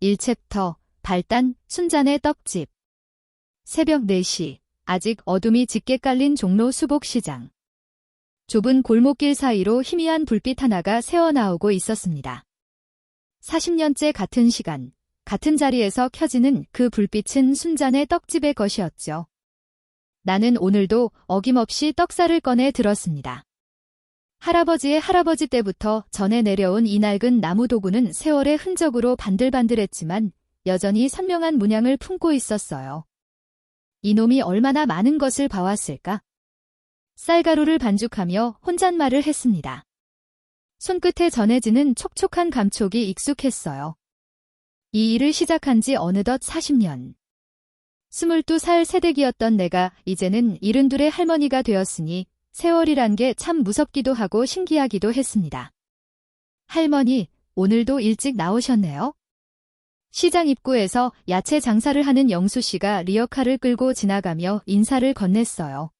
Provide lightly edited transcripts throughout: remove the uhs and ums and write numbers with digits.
1챕터 발단 순잔의 떡집. 새벽 4시, 아직 어둠이 짙게 깔린 종로 수복시장. 좁은 골목길 사이로 희미한 불빛 하나가 새어나오고 있었습니다. 40년째 같은 시간, 같은 자리에서 켜지는 그 불빛은 순잔의 떡집의 것이었죠. 나는 오늘도 어김없이 떡살을 꺼내 들었습니다. 할아버지의 할아버지 때부터 전해 내려온 이 낡은 나무 도구는 세월의 흔적으로 반들반들했지만 여전히 선명한 문양을 품고 있었어요. 이놈이 얼마나 많은 것을 봐왔을까? 쌀가루를 반죽하며 혼잣말을 했습니다. 손끝에 전해지는 촉촉한 감촉이 익숙했어요. 이 일을 시작한 지 어느덧 40년. 22살 새댁이었던 내가 이제는 72의 할머니가 되었으니 세월이란 게 참 무섭기도 하고 신기하기도 했습니다. 할머니, 오늘도 일찍 나오셨네요. 시장 입구에서 야채 장사를 하는 영수 씨가 리어카를 끌고 지나가며 인사를 건넸어요.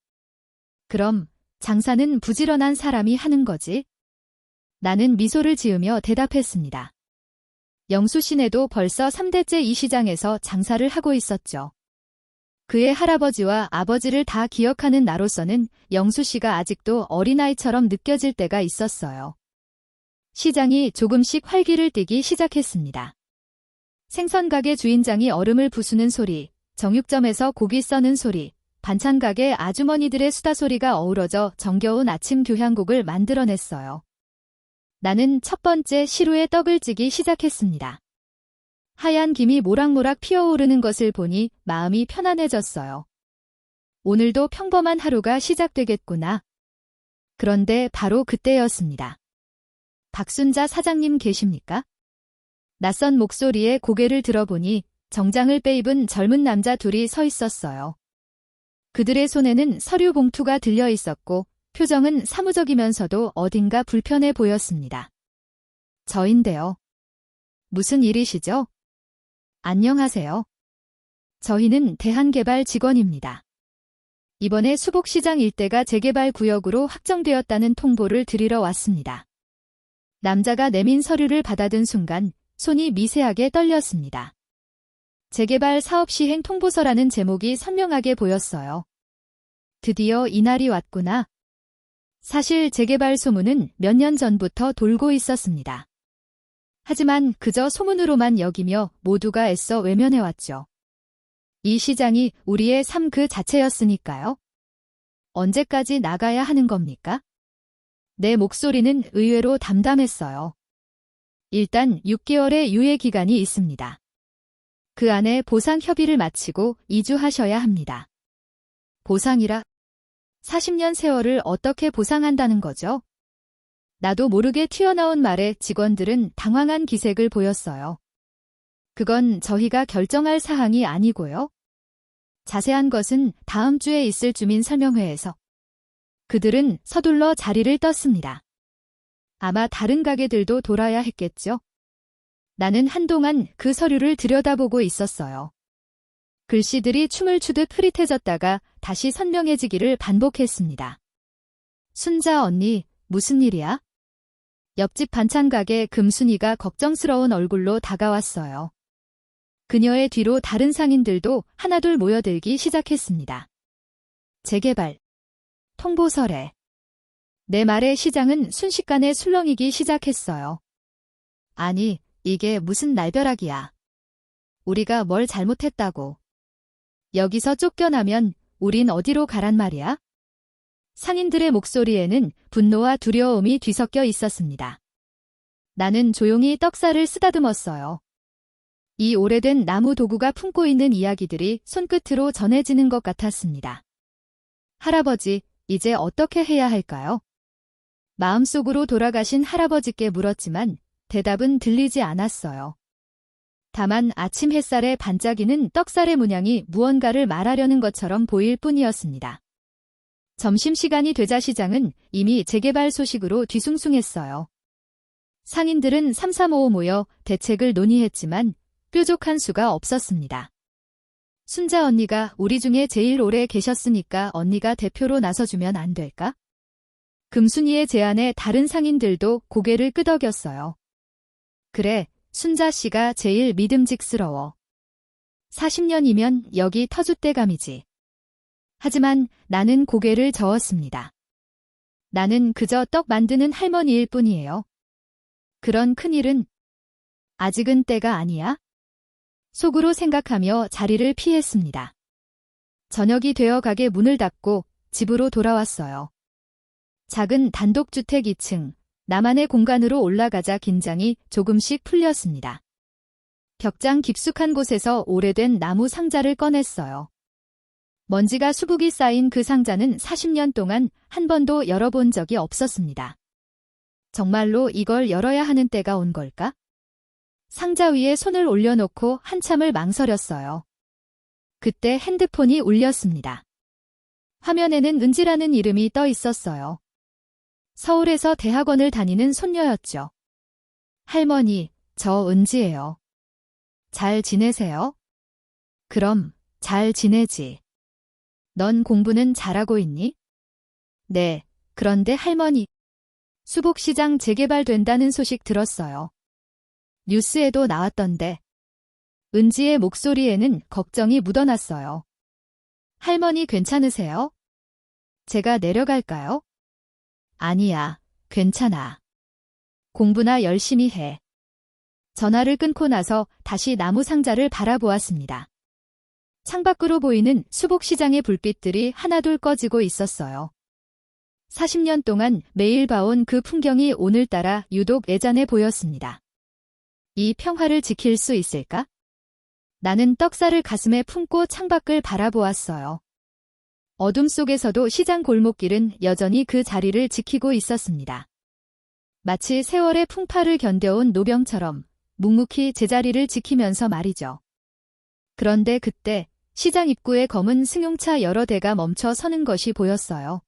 그럼 장사는 부지런한 사람이 하는 거지? 나는 미소를 지으며 대답했습니다. 영수 씨네도 벌써 3대째 이 시장에서 장사를 하고 있었죠. 그의 할아버지와 아버지를 다 기억하는 나로서는 영수 씨가 아직도 어린아이처럼 느껴질 때가 있었어요. 시장이 조금씩 활기를 띠기 시작했습니다. 생선가게 주인장이 얼음을 부수는 소리, 정육점에서 고기 써는 소리, 반찬가게 아주머니들의 수다 소리가 어우러져 정겨운 아침 교향곡을 만들어냈어요. 나는 첫 번째 시루에 떡을 찌기 시작했습니다. 하얀 김이 모락모락 피어오르는 것을 보니 마음이 편안해졌어요. 오늘도 평범한 하루가 시작되겠구나. 그런데 바로 그때였습니다. 박순자 사장님 계십니까? 낯선 목소리에 고개를 들어보니 정장을 빼입은 젊은 남자 둘이 서 있었어요. 그들의 손에는 서류 봉투가 들려 있었고 표정은 사무적이면서도 어딘가 불편해 보였습니다. 저인데요. 무슨 일이시죠? 안녕하세요. 저희는 대한개발 직원입니다. 이번에 수복시장 일대가 재개발 구역으로 확정되었다는 통보를 드리러 왔습니다. 남자가 내민 서류를 받아든 순간 손이 미세하게 떨렸습니다. 재개발 사업 시행 통보서라는 제목이 선명하게 보였어요. 드디어 이날이 왔구나. 사실 재개발 소문은 몇 년 전부터 돌고 있었습니다. 하지만 그저 소문으로만 여기며 모두가 애써 외면해왔죠. 이 시장이 우리의 삶 그 자체였으니까요. 언제까지 나가야 하는 겁니까? 내 목소리는 의외로 담담했어요. 일단 6개월의 유예 기간이 있습니다. 그 안에 보상 협의를 마치고 이주하셔야 합니다. 보상이라? 40년 세월을 어떻게 보상한다는 거죠? 나도 모르게 튀어나온 말에 직원들은 당황한 기색을 보였어요. 그건 저희가 결정할 사항이 아니고요. 자세한 것은 다음 주에 있을 주민 설명회에서. 그들은 서둘러 자리를 떴습니다. 아마 다른 가게들도 돌아야 했겠죠. 나는 한동안 그 서류를 들여다보고 있었어요. 글씨들이 춤을 추듯 흐릿해졌다가 다시 선명해지기를 반복했습니다. 순자 언니, 무슨 일이야? 옆집 반찬가게 금순이가 걱정스러운 얼굴로 다가왔어요. 그녀의 뒤로 다른 상인들도 하나둘 모여들기 시작했습니다. 재개발. 통보서래. 내 말에 시장은 순식간에 술렁이기 시작했어요. 아니, 이게 무슨 날벼락이야. 우리가 뭘 잘못했다고. 여기서 쫓겨나면 우린 어디로 가란 말이야? 상인들의 목소리에는 분노와 두려움이 뒤섞여 있었습니다. 나는 조용히 떡살을 쓰다듬었어요. 이 오래된 나무 도구가 품고 있는 이야기들이 손끝으로 전해지는 것 같았습니다. 할아버지, 이제 어떻게 해야 할까요? 마음속으로 돌아가신 할아버지께 물었지만 대답은 들리지 않았어요. 다만 아침 햇살에 반짝이는 떡살의 문양이 무언가를 말하려는 것처럼 보일 뿐이었습니다. 점심시간이 되자 시장은 이미 재개발 소식으로 뒤숭숭했어요. 상인들은 삼삼오오 모여 대책을 논의했지만 뾰족한 수가 없었습니다. 순자 언니가 우리 중에 제일 오래 계셨으니까 언니가 대표로 나서주면 안 될까? 금순이의 제안에 다른 상인들도 고개를 끄덕였어요. 그래, 순자 씨가 제일 믿음직스러워. 40년이면 여기 터줏대감이지. 하지만 나는 고개를 저었습니다. 나는 그저 떡 만드는 할머니일 뿐이에요. 그런 큰일은 아직은 때가 아니야? 속으로 생각하며 자리를 피했습니다. 저녁이 되어 가게 문을 닫고 집으로 돌아왔어요. 작은 단독주택 2층, 나만의 공간으로 올라가자 긴장이 조금씩 풀렸습니다. 벽장 깊숙한 곳에서 오래된 나무 상자를 꺼냈어요. 먼지가 수북이 쌓인 그 상자는 40년 동안 한 번도 열어본 적이 없었습니다. 정말로 이걸 열어야 하는 때가 온 걸까? 상자 위에 손을 올려놓고 한참을 망설였어요. 그때 핸드폰이 울렸습니다. 화면에는 은지라는 이름이 떠 있었어요. 서울에서 대학원을 다니는 손녀였죠. 할머니, 저 은지예요. 잘 지내세요? 그럼 잘 지내지. 넌 공부는 잘하고 있니? 네, 그런데 할머니, 수복시장 재개발된다는 소식 들었어요. 뉴스에도 나왔던데. 은지의 목소리에는 걱정이 묻어났어요. 할머니 괜찮으세요? 제가 내려갈까요? 아니야, 괜찮아. 공부나 열심히 해. 전화를 끊고 나서 다시 나무 상자를 바라보았습니다. 창밖으로 보이는 수복시장의 불빛들이 하나둘 꺼지고 있었어요. 40년 동안 매일 봐온 그 풍경이 오늘따라 유독 애잔해 보였습니다. 이 평화를 지킬 수 있을까? 나는 떡살을 가슴에 품고 창밖을 바라보았어요. 어둠 속에서도 시장 골목길은 여전히 그 자리를 지키고 있었습니다. 마치 세월의 풍파를 견뎌온 노병처럼 묵묵히 제자리를 지키면서 말이죠. 그런데 그때 시장 입구에 검은 승용차 여러 대가 멈춰 서는 것이 보였어요.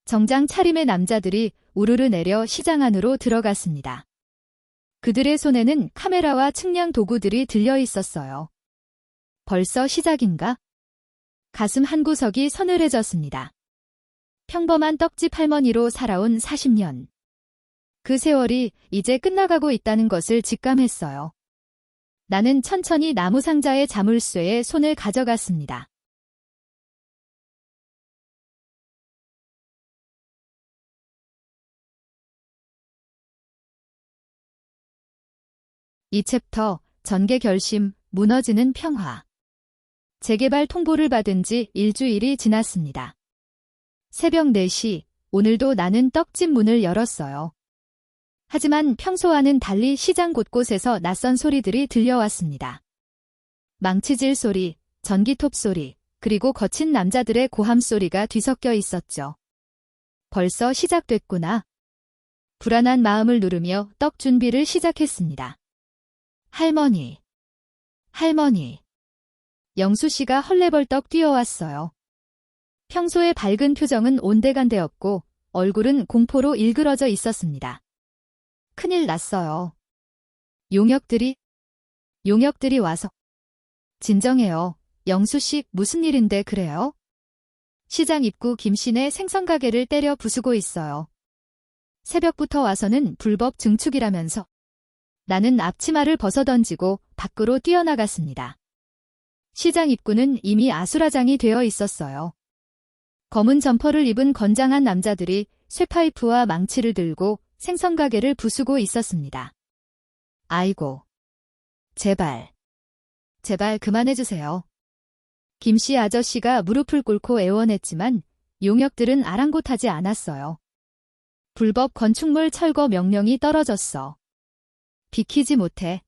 정장 차림의 남자들이 우르르 내려 시장 안으로 들어갔습니다. 그들의 손에는 카메라와 측량 도구들이 들려 있었어요. 벌써 시작인가? 가슴 한구석이 서늘해졌습니다. 평범한 떡집 할머니로 살아온 40년. 그 세월이 이제 끝나가고 있다는 것을 직감했어요. 나는 천천히 나무 상자의 자물쇠에 손을 가져갔습니다. 이 챕터, 전개 결심, 무너지는 평화. 재개발 통보를 받은 지 일주일이 지났습니다. 새벽 4시, 오늘도 나는 떡집 문을 열었어요. 하지만 평소와는 달리 시장 곳곳에서 낯선 소리들이 들려왔습니다. 망치질 소리, 전기톱 소리, 그리고 거친 남자들의 고함 소리가 뒤섞여 있었죠. 벌써 시작됐구나. 불안한 마음을 누르며 떡 준비를 시작했습니다. 할머니. 영수 씨가 헐레벌떡 뛰어왔어요. 평소의 밝은 표정은 온데간데없고 얼굴은 공포로 일그러져 있었습니다. 큰일 났어요. 용역들이 와서. 진정해요. 영수 씨, 무슨 일인데 그래요? 시장 입구 김씨네 생선가게를 때려 부수고 있어요. 새벽부터 와서는 불법 증축이라면서. 나는 앞치마를 벗어던지고 밖으로 뛰어나갔습니다. 시장 입구는 이미 아수라장이 되어 있었어요. 검은 점퍼를 입은 건장한 남자들이 쇠파이프와 망치를 들고 생선가게를 부수고 있었습니다. 아이고. 제발 그만해주세요. 김씨 아저씨가 무릎을 꿇고 애원했지만 용역들은 아랑곳하지 않았어요. 불법 건축물 철거 명령이 떨어졌어. 비키지 못해.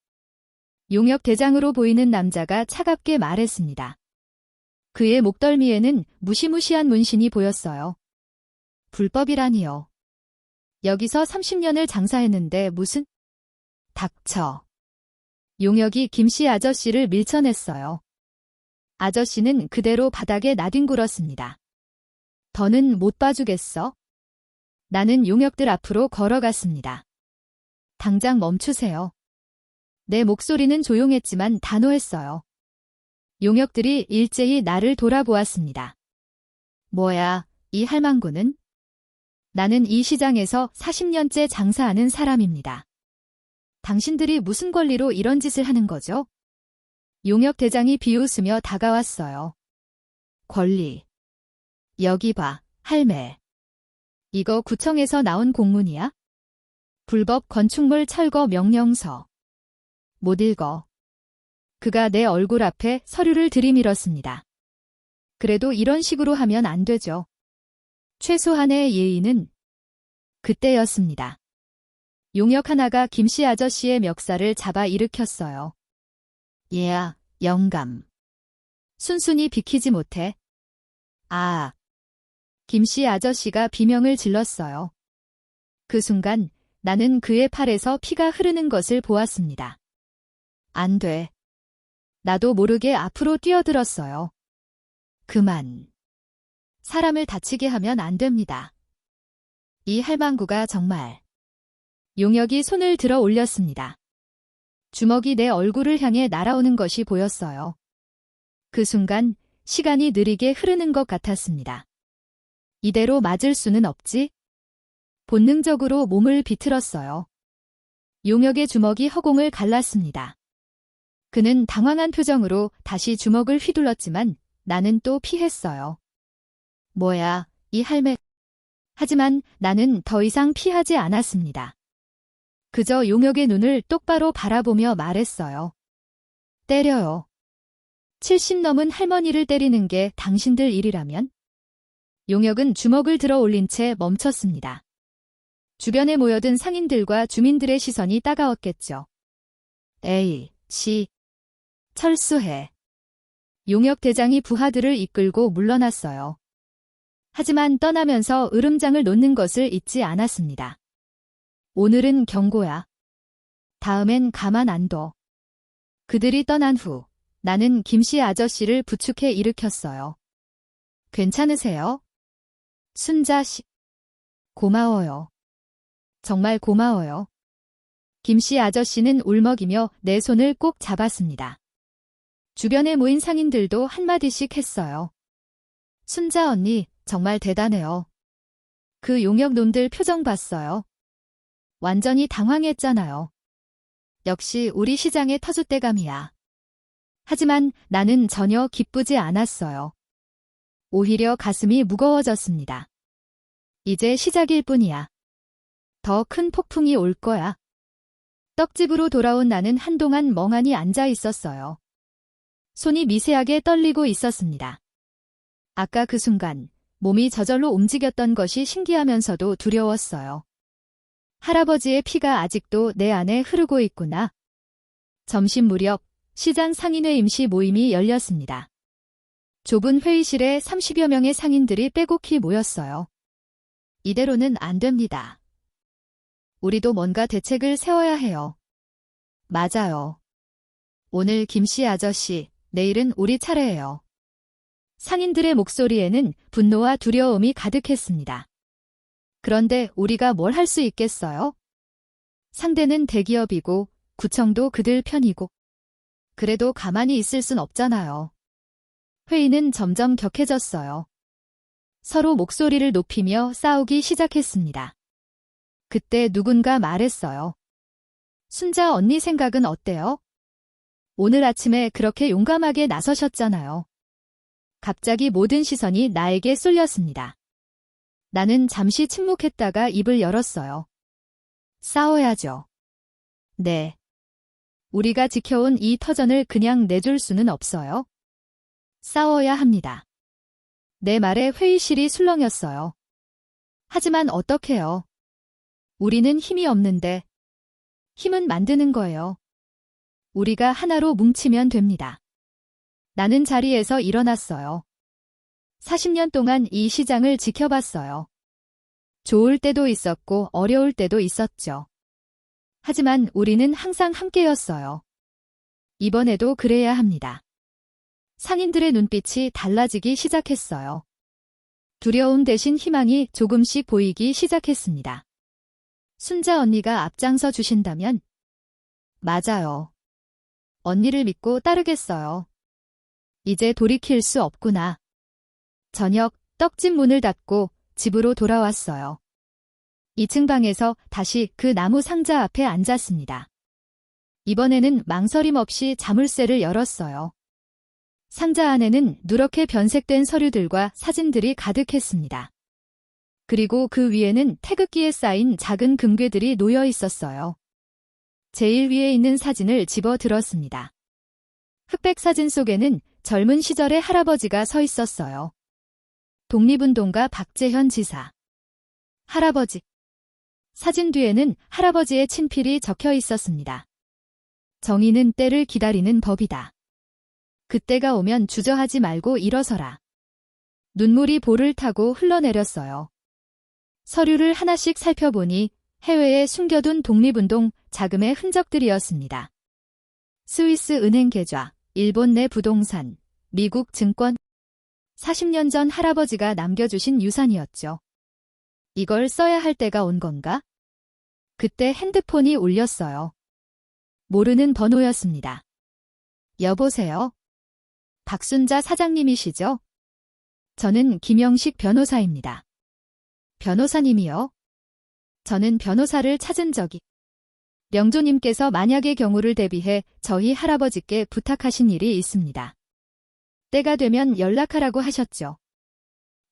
용역 대장으로 보이는 남자가 차갑게 말했습니다. 그의 목덜미에는 무시무시한 문신이 보였어요. 불법이라니요. 여기서 30년을 장사했는데 무슨? 닥쳐. 용역이 김씨 아저씨를 밀쳐냈어요. 아저씨는 그대로 바닥에 나뒹굴었습니다. 더는 못 봐주겠어? 나는 용역들 앞으로 걸어갔습니다. 당장 멈추세요. 내 목소리는 조용했지만 단호했어요. 용역들이 일제히 나를 돌아보았습니다. 뭐야, 이 할망구는? 나는 이 시장에서 40년째 장사하는 사람입니다. 당신들이 무슨 권리로 이런 짓을 하는 거죠? 용역 대장이 비웃으며 다가왔어요. 권리. 여기 봐, 할매. 이거 구청에서 나온 공문이야? 불법 건축물 철거 명령서. 못 읽어. 그가 내 얼굴 앞에 서류를 들이밀었습니다. 그래도 이런 식으로 하면 안 되죠. 최소한의 예의는. 그때였습니다. 용역 하나가 김씨 아저씨의 멱살을 잡아 일으켰어요. 얘야, 영감. 순순히 비키지 못해. 아. 김씨 아저씨가 비명을 질렀어요. 그 순간 나는 그의 팔에서 피가 흐르는 것을 보았습니다. 안 돼. 나도 모르게 앞으로 뛰어들었어요. 그만. 사람을 다치게 하면 안 됩니다. 이 할망구가 정말. 용역이 손을 들어 올렸습니다. 주먹이 내 얼굴을 향해 날아오는 것이 보였어요. 그 순간 시간이 느리게 흐르는 것 같았습니다. 이대로 맞을 수는 없지? 본능적으로 몸을 비틀었어요. 용역의 주먹이 허공을 갈랐습니다. 그는 당황한 표정으로 다시 주먹을 휘둘렀지만 나는 또 피했어요. 뭐야, 이 할매. 하지만 나는 더 이상 피하지 않았습니다. 그저 용역의 눈을 똑바로 바라보며 말했어요. 때려요. 70 넘은 할머니를 때리는 게 당신들 일이라면? 용역은 주먹을 들어 올린 채 멈췄습니다. 주변에 모여든 상인들과 주민들의 시선이 따가웠겠죠. 에이, 철수해. 용역 대장이 부하들을 이끌고 물러났어요. 하지만 떠나면서 으름장을 놓는 것을 잊지 않았습니다. 오늘은 경고야. 다음엔 가만 안 둬. 그들이 떠난 후 나는 김씨 아저씨를 부축해 일으켰어요. 괜찮으세요? 순자 씨. 고마워요. 정말 고마워요. 김씨 아저씨는 울먹이며 내 손을 꼭 잡았습니다. 주변에 모인 상인들도 한마디씩 했어요. 순자 언니, 정말 대단해요. 그 용역 놈들 표정 봤어요. 완전히 당황했잖아요. 역시 우리 시장의 터줏대감이야. 하지만 나는 전혀 기쁘지 않았어요. 오히려 가슴이 무거워졌습니다. 이제 시작일 뿐이야. 더 큰 폭풍이 올 거야. 떡집으로 돌아온 나는 한동안 멍하니 앉아 있었어요. 손이 미세하게 떨리고 있었습니다. 아까 그 순간 몸이 저절로 움직였던 것이 신기하면서도 두려웠어요. 할아버지의 피가 아직도 내 안에 흐르고 있구나. 점심 무렵 시장 상인회 임시 모임이 열렸습니다. 좁은 회의실에 30여 명의 상인들이 빼곡히 모였어요. 이대로는 안 됩니다. 우리도 뭔가 대책을 세워야 해요. 맞아요. 오늘 김씨 아저씨, 내일은 우리 차례예요. 상인들의 목소리에는 분노와 두려움이 가득했습니다. 그런데 우리가 뭘 할 수 있겠어요? 상대는 대기업이고 구청도 그들 편이고. 그래도 가만히 있을 순 없잖아요. 회의는 점점 격해졌어요. 서로 목소리를 높이며 싸우기 시작했습니다. 그때 누군가 말했어요. 순자 언니 생각은 어때요? 오늘 아침에 그렇게 용감하게 나서셨잖아요. 갑자기 모든 시선이 나에게 쏠렸습니다. 나는 잠시 침묵했다가 입을 열었어요. 싸워야죠. 네. 우리가 지켜온 이 터전을 그냥 내줄 수는 없어요. 싸워야 합니다. 내 말에 회의실이 술렁였어요. 하지만 어떡해요? 우리는 힘이 없는데. 힘은 만드는 거예요. 우리가 하나로 뭉치면 됩니다. 나는 자리에서 일어났어요. 40년 동안 이 시장을 지켜봤어요. 좋을 때도 있었고 어려울 때도 있었죠. 하지만 우리는 항상 함께였어요. 이번에도 그래야 합니다. 상인들의 눈빛이 달라지기 시작했어요. 두려움 대신 희망이 조금씩 보이기 시작했습니다. 순자 언니가 앞장서 주신다면? 맞아요. 언니를 믿고 따르겠어요. 이제 돌이킬 수 없구나. 저녁 떡집 문을 닫고 집으로 돌아왔어요. 2층 방에서 다시 그 나무 상자 앞에 앉았습니다. 이번에는 망설임 없이 자물쇠를 열었어요. 상자 안에는 누렇게 변색된 서류들과 사진들이 가득했습니다. 그리고 그 위에는 태극기에 쌓인 작은 금괴들이 놓여 있었어요. 제일 위에 있는 사진을 집어 들었습니다. 흑백 사진 속에는 젊은 시절의 할아버지가 서 있었어요. 독립운동가 박재현 지사. 할아버지. 사진 뒤에는 할아버지의 친필이 적혀 있었습니다. 정의는 때를 기다리는 법이다. 그때가 오면 주저하지 말고 일어서라. 눈물이 볼을 타고 흘러내렸어요. 서류를 하나씩 살펴보니 해외에 숨겨둔 독립운동 자금의 흔적들이었습니다. 스위스 은행 계좌, 일본 내 부동산, 미국 증권. 40년 전 할아버지가 남겨주신 유산이었죠. 이걸 써야 할 때가 온 건가? 그때 핸드폰이 울렸어요. 모르는 번호였습니다. 여보세요? 박순자 사장님이시죠? 저는 김영식 변호사입니다. 변호사님이요? 저는 변호사를 찾은 적이. 영조님께서 만약의 경우를 대비해 저희 할아버지께 부탁하신 일이 있습니다. 때가 되면 연락하라고 하셨죠.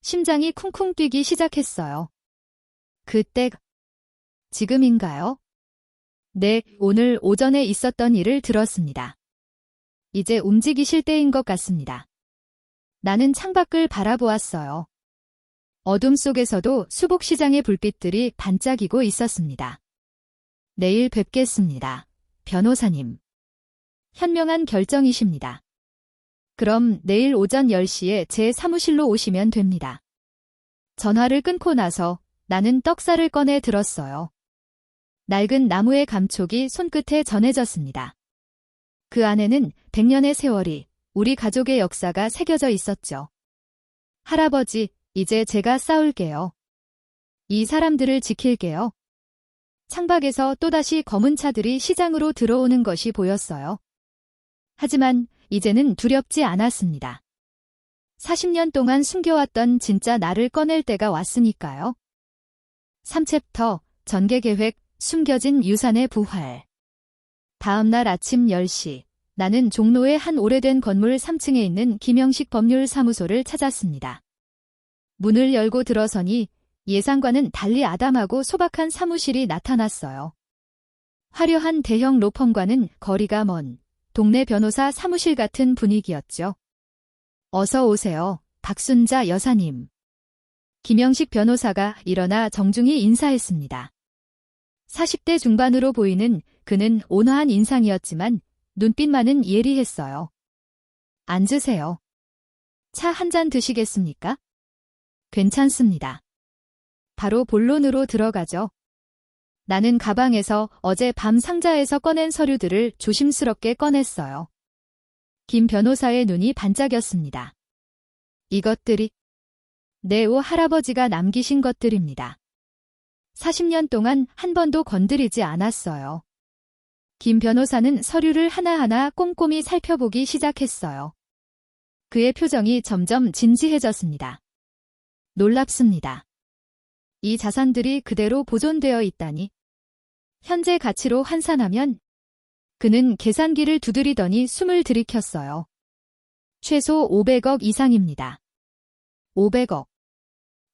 심장이 쿵쿵 뛰기 시작했어요. 그때가 지금인가요? 네, 오늘 오전에 있었던 일을 들었습니다. 이제 움직이실 때인 것 같습니다. 나는 창밖을 바라보았어요. 어둠 속에서도 수복시장의 불빛들이 반짝이고 있었습니다. 내일 뵙겠습니다. 변호사님. 현명한 결정이십니다. 그럼 내일 오전 10시에 제 사무실로 오시면 됩니다. 전화를 끊고 나서 나는 떡살을 꺼내 들었어요. 낡은 나무의 감촉이 손끝에 전해졌습니다. 그 안에는 100년의 세월이, 우리 가족의 역사가 새겨져 있었죠. 할아버지, 이제 제가 싸울게요. 이 사람들을 지킬게요. 창밖에서 또다시 검은 차들이 시장으로 들어오는 것이 보였어요. 하지만 이제는 두렵지 않았습니다. 40년 동안 숨겨왔던 진짜 나를 꺼낼 때가 왔으니까요. 3챕터, 전개계획, 숨겨진 유산의 부활. 다음 날 아침 10시, 나는 종로의 한 오래된 건물 3층에 있는 김영식 법률사무소를 찾았습니다. 문을 열고 들어서니 예상과는 달리 아담하고 소박한 사무실이 나타났어요. 화려한 대형 로펌과는 거리가 먼 동네 변호사 사무실 같은 분위기였죠. 어서 오세요, 박순자 여사님. 김영식 변호사가 일어나 정중히 인사했습니다. 40대 중반으로 보이는 그는 온화한 인상이었지만 눈빛만은 예리했어요. 앉으세요. 차 한 잔 드시겠습니까? 괜찮습니다. 바로 본론으로 들어가죠. 나는 가방에서 어제 밤 상자에서 꺼낸 서류들을 조심스럽게 꺼냈어요. 김 변호사의 눈이 반짝였습니다. 이것들이 내 오 할아버지가 남기신 것들입니다. 40년 동안 한 번도 건드리지 않았어요. 김 변호사는 서류를 하나하나 꼼꼼히 살펴보기 시작했어요. 그의 표정이 점점 진지해졌습니다. 놀랍습니다. 이 자산들이 그대로 보존되어 있다니. 현재 가치로 환산하면 그는 계산기를 두드리더니 숨을 들이켰어요. 최소 500억 이상입니다. 500억.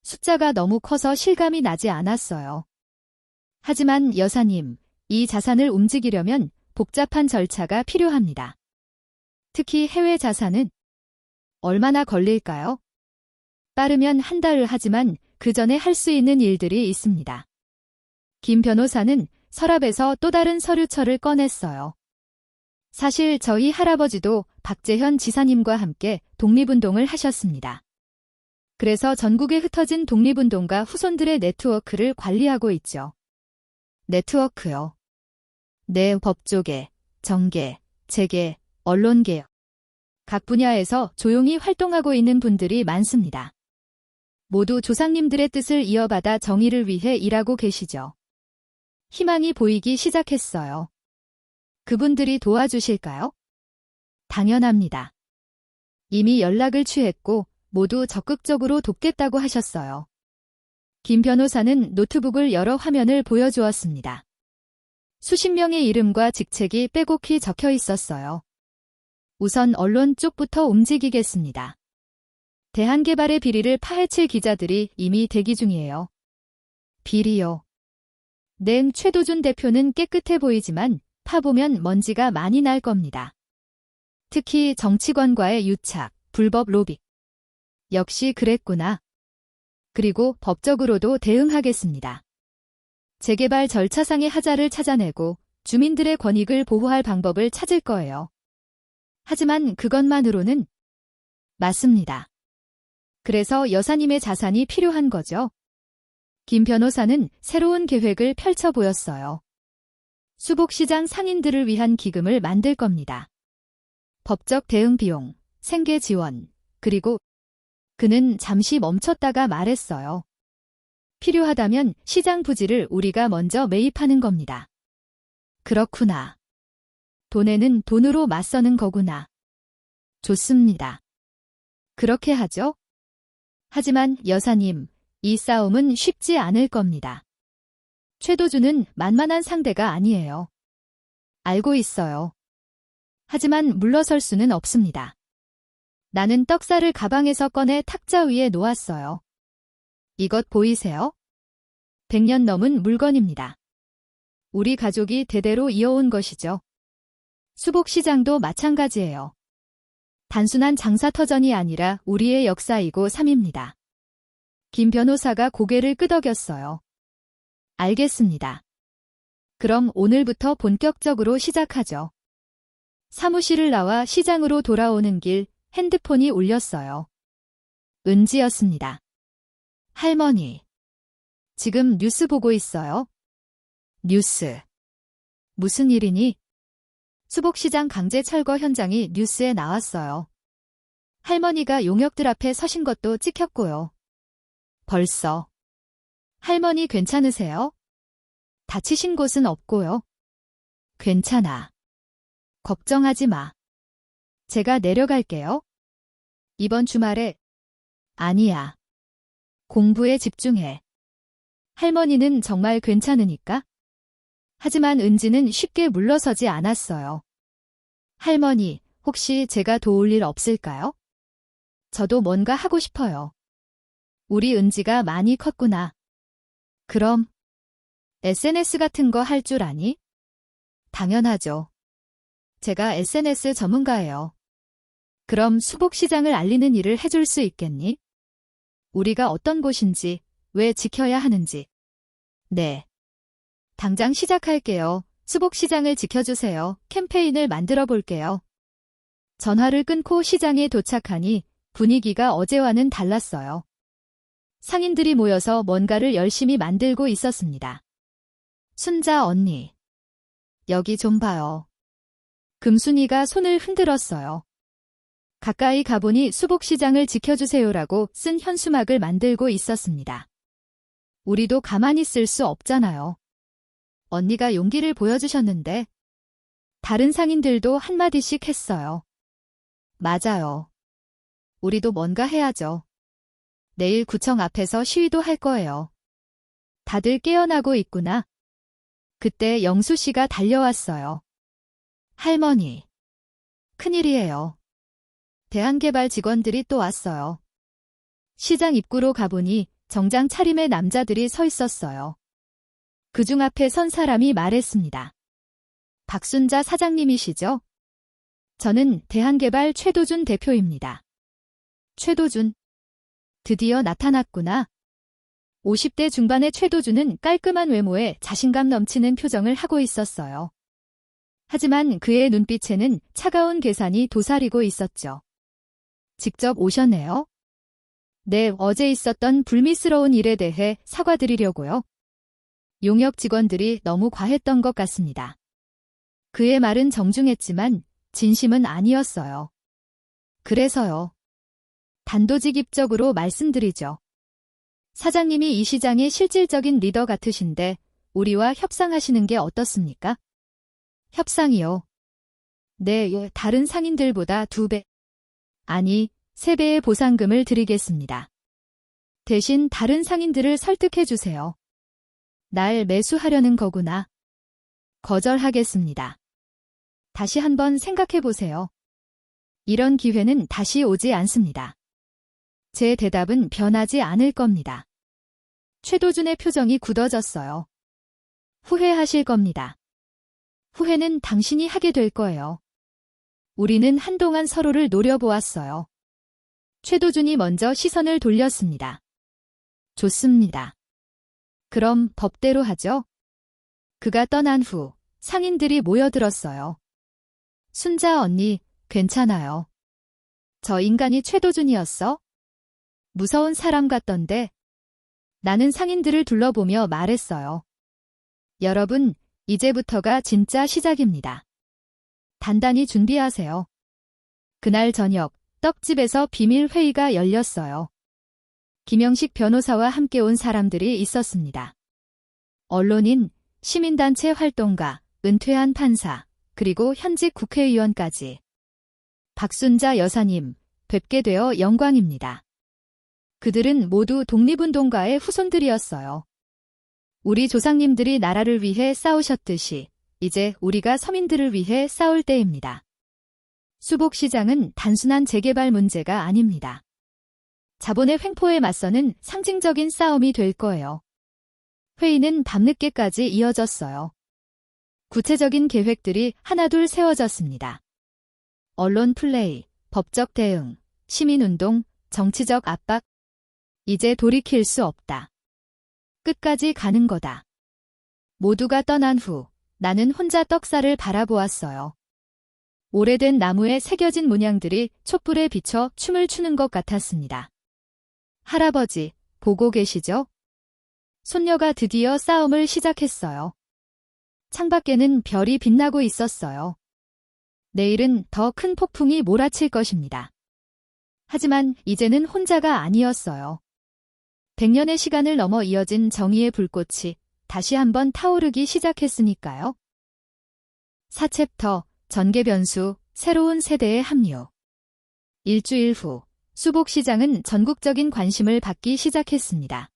숫자가 너무 커서 실감이 나지 않았어요. 하지만 여사님, 이 자산을 움직이려면 복잡한 절차가 필요합니다. 특히 해외 자산은 얼마나 걸릴까요? 빠르면 한 달, 하지만 그 전에 할 수 있는 일들이 있습니다. 김 변호사는 서랍에서 또 다른 서류철을 꺼냈어요. 사실 저희 할아버지도 박재현 지사님과 함께 독립운동을 하셨습니다. 그래서 전국에 흩어진 독립운동가 후손들의 네트워크를 관리하고 있죠. 네트워크요. 네, 법조계, 정계, 재계, 언론계. 각 분야에서 조용히 활동하고 있는 분들이 많습니다. 모두 조상님들의 뜻을 이어받아 정의를 위해 일하고 계시죠. 희망이 보이기 시작했어요. 그분들이 도와주실까요? 당연합니다. 이미 연락을 취했고 모두 적극적으로 돕겠다고 하셨어요. 김 변호사는 노트북을 열어 화면을 보여주었습니다. 수십 명의 이름과 직책이 빼곡히 적혀 있었어요. 우선 언론 쪽부터 움직이겠습니다. 대한개발의 비리를 파헤칠 기자들이 이미 대기 중이에요. 비리요. 낸 최도준 대표는 깨끗해 보이지만 파보면 먼지가 많이 날 겁니다. 특히 정치권과의 유착, 불법 로비. 역시 그랬구나. 그리고 법적으로도 대응하겠습니다. 재개발 절차상의 하자를 찾아내고 주민들의 권익을 보호할 방법을 찾을 거예요. 하지만 그것만으로는 맞습니다. 그래서 여사님의 자산이 필요한 거죠. 김 변호사는 새로운 계획을 펼쳐 보였어요. 수복시장 상인들을 위한 기금을 만들 겁니다. 법적 대응 비용, 생계 지원, 그리고 그는 잠시 멈췄다가 말했어요. 필요하다면 시장 부지를 우리가 먼저 매입하는 겁니다. 그렇구나. 돈에는 돈으로 맞서는 거구나. 좋습니다. 그렇게 하죠? 하지만 여사님, 이 싸움은 쉽지 않을 겁니다. 최도준은 만만한 상대가 아니에요. 알고 있어요. 하지만 물러설 수는 없습니다. 나는 떡살을 가방에서 꺼내 탁자 위에 놓았어요. 이것 보이세요? 100년 넘은 물건입니다. 우리 가족이 대대로 이어온 것이죠. 수복시장도 마찬가지예요. 단순한 장사터전이 아니라 우리의 역사이고 삶입니다. 김 변호사가 고개를 끄덕였어요. 알겠습니다. 그럼 오늘부터 본격적으로 시작하죠. 사무실을 나와 시장으로 돌아오는 길 핸드폰이 울렸어요. 은지였습니다. 할머니. 지금 뉴스 보고 있어요. 뉴스. 무슨 일이니? 수복시장 강제 철거 현장이 뉴스에 나왔어요. 할머니가 용역들 앞에 서신 것도 찍혔고요. 벌써. 할머니 괜찮으세요? 다치신 곳은 없고요. 괜찮아. 걱정하지 마. 제가 내려갈게요. 이번 주말에. 아니야. 공부에 집중해. 할머니는 정말 괜찮으니까? 하지만 은지는 쉽게 물러서지 않았어요. 할머니, 혹시 제가 도울 일 없을까요? 저도 뭔가 하고 싶어요. 우리 은지가 많이 컸구나. 그럼 SNS 같은 거 할 줄 아니? 당연하죠. 제가 SNS 전문가예요. 그럼 수복시장을 알리는 일을 해줄 수 있겠니? 우리가 어떤 곳인지, 왜 지켜야 하는지. 네. 당장 시작할게요. 수복시장을 지켜주세요. 캠페인을 만들어 볼게요. 전화를 끊고 시장에 도착하니 분위기가 어제와는 달랐어요. 상인들이 모여서 뭔가를 열심히 만들고 있었습니다. 순자 언니. 여기 좀 봐요. 금순이가 손을 흔들었어요. 가까이 가보니 수복시장을 지켜주세요라고 쓴 현수막을 만들고 있었습니다. 우리도 가만히 있을 수 없잖아요. 언니가 용기를 보여주셨는데 다른 상인들도 한마디씩 했어요. 맞아요. 우리도 뭔가 해야죠. 내일 구청 앞에서 시위도 할 거예요. 다들 깨어나고 있구나. 그때 영수 씨가 달려왔어요. 할머니. 큰일이에요. 대한개발 직원들이 또 왔어요. 시장 입구로 가보니 정장 차림의 남자들이 서 있었어요. 그중 앞에 선 사람이 말했습니다. 박순자 사장님이시죠? 저는 대한개발 최도준 대표입니다. 최도준. 드디어 나타났구나. 50대 중반의 최도준은 깔끔한 외모에 자신감 넘치는 표정을 하고 있었어요. 하지만 그의 눈빛에는 차가운 계산이 도사리고 있었죠. 직접 오셨네요. 네, 어제 있었던 불미스러운 일에 대해 사과드리려고요. 용역 직원들이 너무 과했던 것 같습니다. 그의 말은 정중했지만 진심은 아니었어요. 그래서요. 단도직입적으로 말씀드리죠. 사장님이 이 시장의 실질적인 리더 같으신데 우리와 협상하시는 게 어떻습니까? 협상이요. 네, 다른 상인들보다 2배. 아니, 3배의 보상금을 드리겠습니다. 대신 다른 상인들을 설득해 주세요. 날 매수하려는 거구나. 거절하겠습니다. 다시 한번 생각해 보세요. 이런 기회는 다시 오지 않습니다. 제 대답은 변하지 않을 겁니다. 최도준의 표정이 굳어졌어요. 후회하실 겁니다. 후회는 당신이 하게 될 거예요. 우리는 한동안 서로를 노려보았어요. 최도준이 먼저 시선을 돌렸습니다. 좋습니다. 그럼 법대로 하죠. 그가 떠난 후 상인들이 모여들었어요. 순자 언니, 괜찮아요. 저 인간이 최도준이었어? 무서운 사람 같던데. 나는 상인들을 둘러보며 말했어요. 여러분, 이제부터가 진짜 시작입니다. 단단히 준비하세요. 그날 저녁, 떡집에서 비밀 회의가 열렸어요. 김영식 변호사와 함께 온 사람들이 있었습니다. 언론인, 시민단체 활동가, 은퇴한 판사, 그리고 현직 국회의원까지. 박순자 여사님, 뵙게 되어 영광입니다. 그들은 모두 독립운동가의 후손들이었어요. 우리 조상님들이 나라를 위해 싸우셨듯이 이제 우리가 서민들을 위해 싸울 때입니다. 수복시장은 단순한 재개발 문제가 아닙니다. 자본의 횡포에 맞서는 상징적인 싸움이 될 거예요. 회의는 밤늦게까지 이어졌어요. 구체적인 계획들이 하나둘 세워졌습니다. 언론 플레이, 법적 대응, 시민운동, 정치적 압박. 이제 돌이킬 수 없다. 끝까지 가는 거다. 모두가 떠난 후 나는 혼자 떡살을 바라보았어요. 오래된 나무에 새겨진 문양들이 촛불에 비쳐 춤을 추는 것 같았습니다. 할아버지, 보고 계시죠? 손녀가 드디어 싸움을 시작했어요. 창밖에는 별이 빛나고 있었어요. 내일은 더 큰 폭풍이 몰아칠 것입니다. 하지만 이제는 혼자가 아니었어요. 100년의 시간을 넘어 이어진 정의의 불꽃이 다시 한번 타오르기 시작했으니까요. 4챕터, 전개 변수, 새로운 세대의 합류. 일주일 후, 수복시장은 전국적인 관심을 받기 시작했습니다.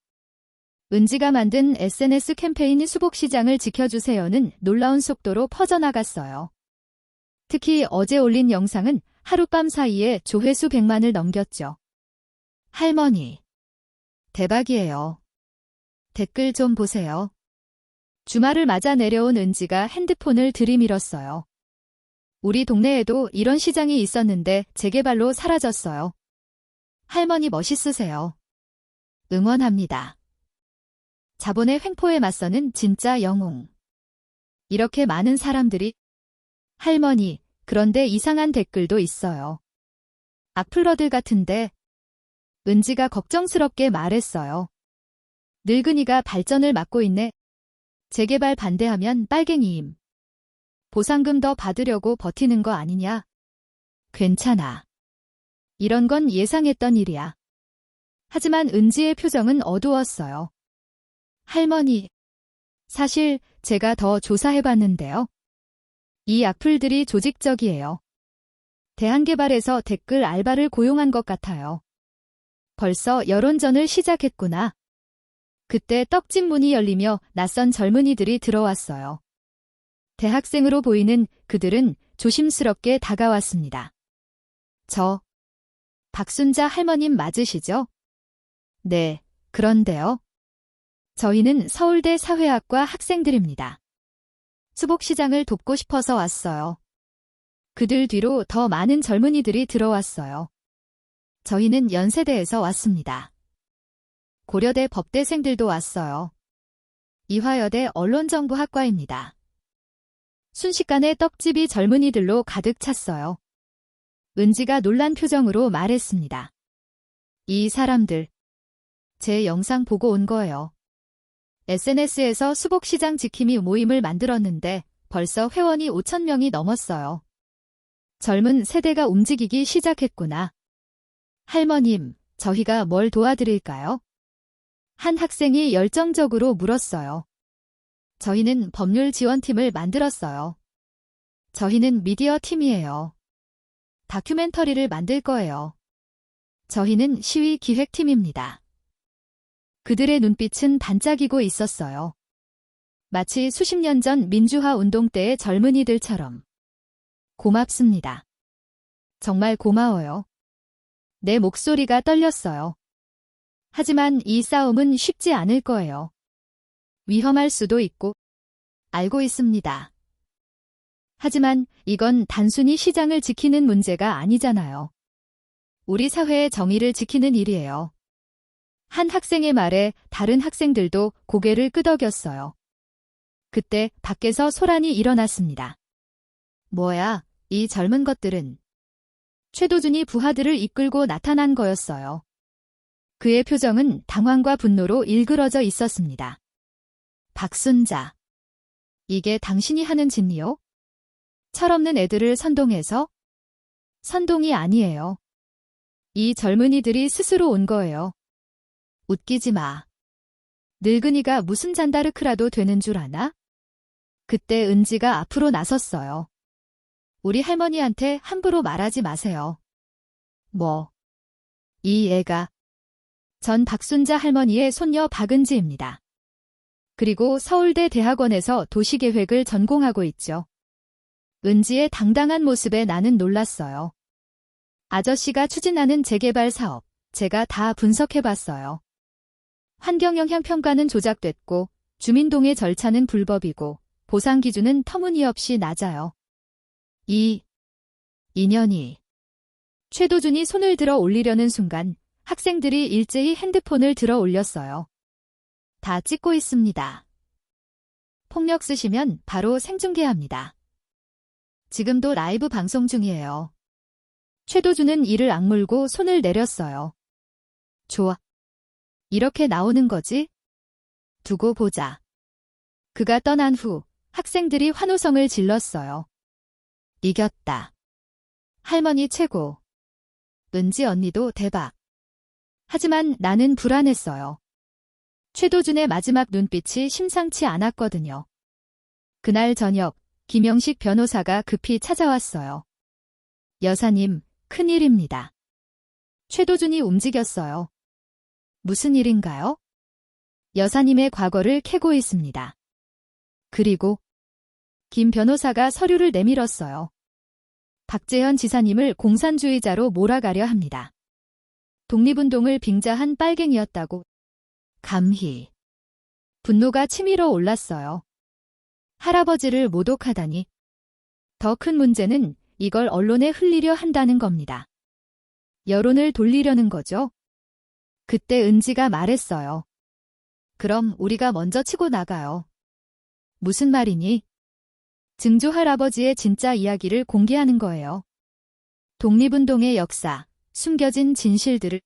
은지가 만든 SNS 캠페인 수복시장을 지켜주세요는 놀라운 속도로 퍼져나갔어요. 특히 어제 올린 영상은 하룻밤 사이에 조회수 100만을 넘겼죠. 할머니. 대박이에요. 댓글 좀 보세요. 주말을 맞아 내려온 은지가 핸드폰을 들이밀었어요. 우리 동네에도 이런 시장이 있었는데 재개발로 사라졌어요. 할머니 멋있으세요. 응원합니다. 자본의 횡포에 맞서는 진짜 영웅. 이렇게 많은 사람들이 할머니, 그런데 이상한 댓글도 있어요. 악플러들 같은데. 은지가 걱정스럽게 말했어요. 늙은이가 발전을 막고 있네. 재개발 반대하면 빨갱이임. 보상금 더 받으려고 버티는 거 아니냐? 괜찮아. 이런 건 예상했던 일이야. 하지만 은지의 표정은 어두웠어요. 할머니, 사실 제가 더 조사해봤는데요. 이 악플들이 조직적이에요. 대한개발에서 댓글 알바를 고용한 것 같아요. 벌써 여론전을 시작했구나. 그때 떡집 문이 열리며 낯선 젊은이들이 들어왔어요. 대학생으로 보이는 그들은 조심스럽게 다가왔습니다. 저, 박순자 할머님 맞으시죠? 네, 그런데요. 저희는 서울대 사회학과 학생들입니다. 수복시장을 돕고 싶어서 왔어요. 그들 뒤로 더 많은 젊은이들이 들어왔어요. 저희는 연세대에서 왔습니다. 고려대 법대생들도 왔어요. 이화여대 언론정보학과입니다. 순식간에 떡집이 젊은이들로 가득 찼어요. 은지가 놀란 표정으로 말했습니다. 이 사람들, 제 영상 보고 온 거예요. SNS에서 수복시장 지킴이 모임을 만들었는데 벌써 회원이 5,000명이 넘었어요. 젊은 세대가 움직이기 시작했구나. 할머님, 저희가 뭘 도와드릴까요? 한 학생이 열정적으로 물었어요. 저희는 법률 지원팀을 만들었어요. 저희는 미디어 팀이에요. 다큐멘터리를 만들 거예요. 저희는 시위 기획팀입니다. 그들의 눈빛은 반짝이고 있었어요. 마치 수십 년 전 민주화 운동 때의 젊은이들처럼. 고맙습니다. 정말 고마워요. 내 목소리가 떨렸어요. 하지만 이 싸움은 쉽지 않을 거예요. 위험할 수도 있고, 알고 있습니다. 하지만 이건 단순히 시장을 지키는 문제가 아니잖아요. 우리 사회의 정의를 지키는 일이에요. 한 학생의 말에 다른 학생들도 고개를 끄덕였어요. 그때 밖에서 소란이 일어났습니다. 뭐야, 이 젊은 것들은. 최도준이 부하들을 이끌고 나타난 거였어요. 그의 표정은 당황과 분노로 일그러져 있었습니다. 박순자. 이게 당신이 하는 짓이요? 철없는 애들을 선동해서? 선동이 아니에요. 이 젊은이들이 스스로 온 거예요. 웃기지 마. 늙은이가 무슨 잔다르크라도 되는 줄 아나? 그때 은지가 앞으로 나섰어요. 우리 할머니한테 함부로 말하지 마세요. 뭐? 이 애가 전 박순자 할머니의 손녀 박은지입니다. 그리고 서울대 대학원에서 도시계획을 전공하고 있죠. 은지의 당당한 모습에 나는 놀랐어요. 아저씨가 추진하는 재개발 사업, 제가 다 분석해봤어요. 환경영향평가는 조작됐고, 주민동의 절차는 불법이고, 보상 기준은 터무니없이 낮아요. 이 인연이. 최도준이 손을 들어 올리려는 순간 학생들이 일제히 핸드폰을 들어 올렸어요. 다 찍고 있습니다. 폭력 쓰시면 바로 생중계합니다. 지금도 라이브 방송 중이에요. 최도준은 이를 악물고 손을 내렸어요. 좋아. 이렇게 나오는 거지? 두고 보자. 그가 떠난 후 학생들이 환호성을 질렀어요. 이겼다. 할머니 최고. 은지 언니도 대박. 하지만 나는 불안했어요. 최도준의 마지막 눈빛이 심상치 않았거든요. 그날 저녁 김영식 변호사가 급히 찾아왔어요. 여사님, 큰일입니다. 최도준이 움직였어요. 무슨 일인가요? 여사님의 과거를 캐고 있습니다. 그리고 김 변호사가 서류를 내밀었어요. 박재현 지사님을 공산주의자로 몰아가려 합니다. 독립운동을 빙자한 빨갱이였다고. 감히. 분노가 치밀어 올랐어요. 할아버지를 모독하다니. 더 큰 문제는 이걸 언론에 흘리려 한다는 겁니다. 여론을 돌리려는 거죠. 그때 은지가 말했어요. 그럼 우리가 먼저 치고 나가요. 무슨 말이니? 증조 할아버지의 진짜 이야기를 공개하는 거예요. 독립운동의 역사, 숨겨진 진실들을.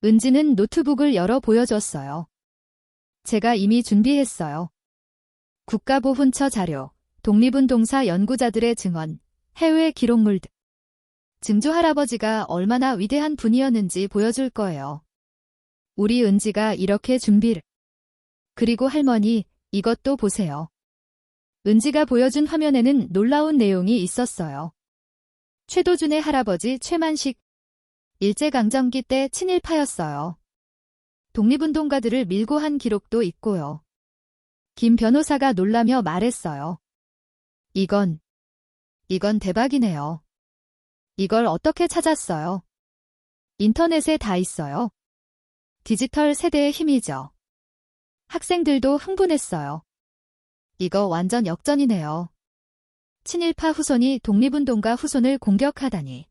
은지는 노트북을 열어 보여줬어요. 제가 이미 준비했어요. 국가보훈처 자료, 독립운동사 연구자들의 증언, 해외 기록물 등. 증조 할아버지가 얼마나 위대한 분이었는지 보여줄 거예요. 우리 은지가 이렇게 준비를. 그리고 할머니, 이것도 보세요. 은지가 보여준 화면에는 놀라운 내용이 있었어요. 최도준의 할아버지 최만식. 일제강점기 때 친일파였어요. 독립운동가들을 밀고 한 기록도 있고요. 김 변호사가 놀라며 말했어요. 이건 대박이네요. 이걸 어떻게 찾았어요? 인터넷에 다 있어요. 디지털 세대의 힘이죠. 학생들도 흥분했어요. 이거 완전 역전이네요. 친일파 후손이 독립운동가 후손을 공격하다니.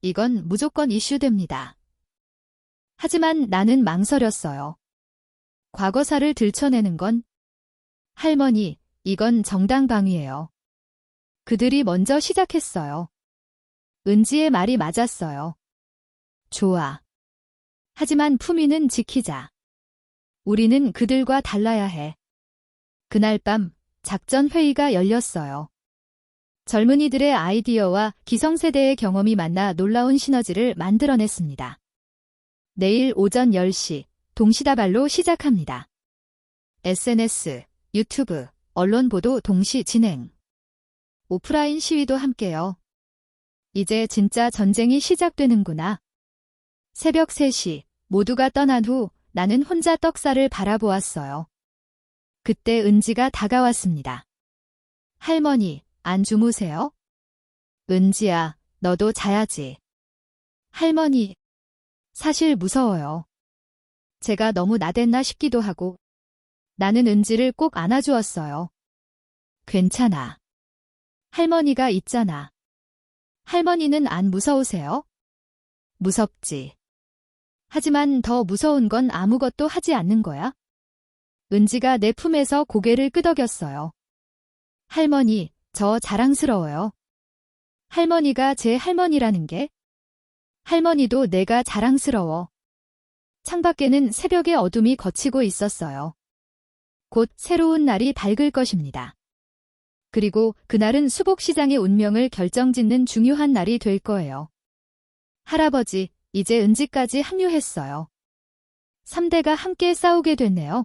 이건 무조건 이슈됩니다. 하지만 나는 망설였어요. 과거사를 들춰내는 건? 할머니, 이건 정당방위예요. 그들이 먼저 시작했어요. 은지의 말이 맞았어요. 좋아. 하지만 품위는 지키자. 우리는 그들과 달라야 해. 그날 밤 작전 회의가 열렸어요. 젊은이들의 아이디어와 기성세대의 경험이 만나 놀라운 시너지를 만들어냈습니다. 내일 오전 10시 동시다발로 시작합니다. SNS, 유튜브, 언론 보도 동시 진행. 오프라인 시위도 함께요. 이제 진짜 전쟁이 시작되는구나. 새벽 3시 모두가 떠난 후 나는 혼자 떡살을 바라보았어요. 그때 은지가 다가왔습니다. 할머니, 안 주무세요? 은지야, 너도 자야지. 할머니, 사실 무서워요. 제가 너무 나댔나 싶기도 하고. 나는 은지를 꼭 안아주었어요. 괜찮아. 할머니가 있잖아. 할머니는 안 무서우세요? 무섭지. 하지만 더 무서운 건 아무것도 하지 않는 거야. 은지가 내 품에서 고개를 끄덕였어요. 할머니, 저 자랑스러워요. 할머니가 제 할머니라는 게. 할머니도 내가 자랑스러워. 창밖에는 새벽의 어둠이 걷히고 있었어요. 곧 새로운 날이 밝을 것입니다. 그리고 그날은 수복시장의 운명을 결정짓는 중요한 날이 될 거예요. 할아버지, 이제 은지까지 합류했어요. 3대가 함께 싸우게 됐네요.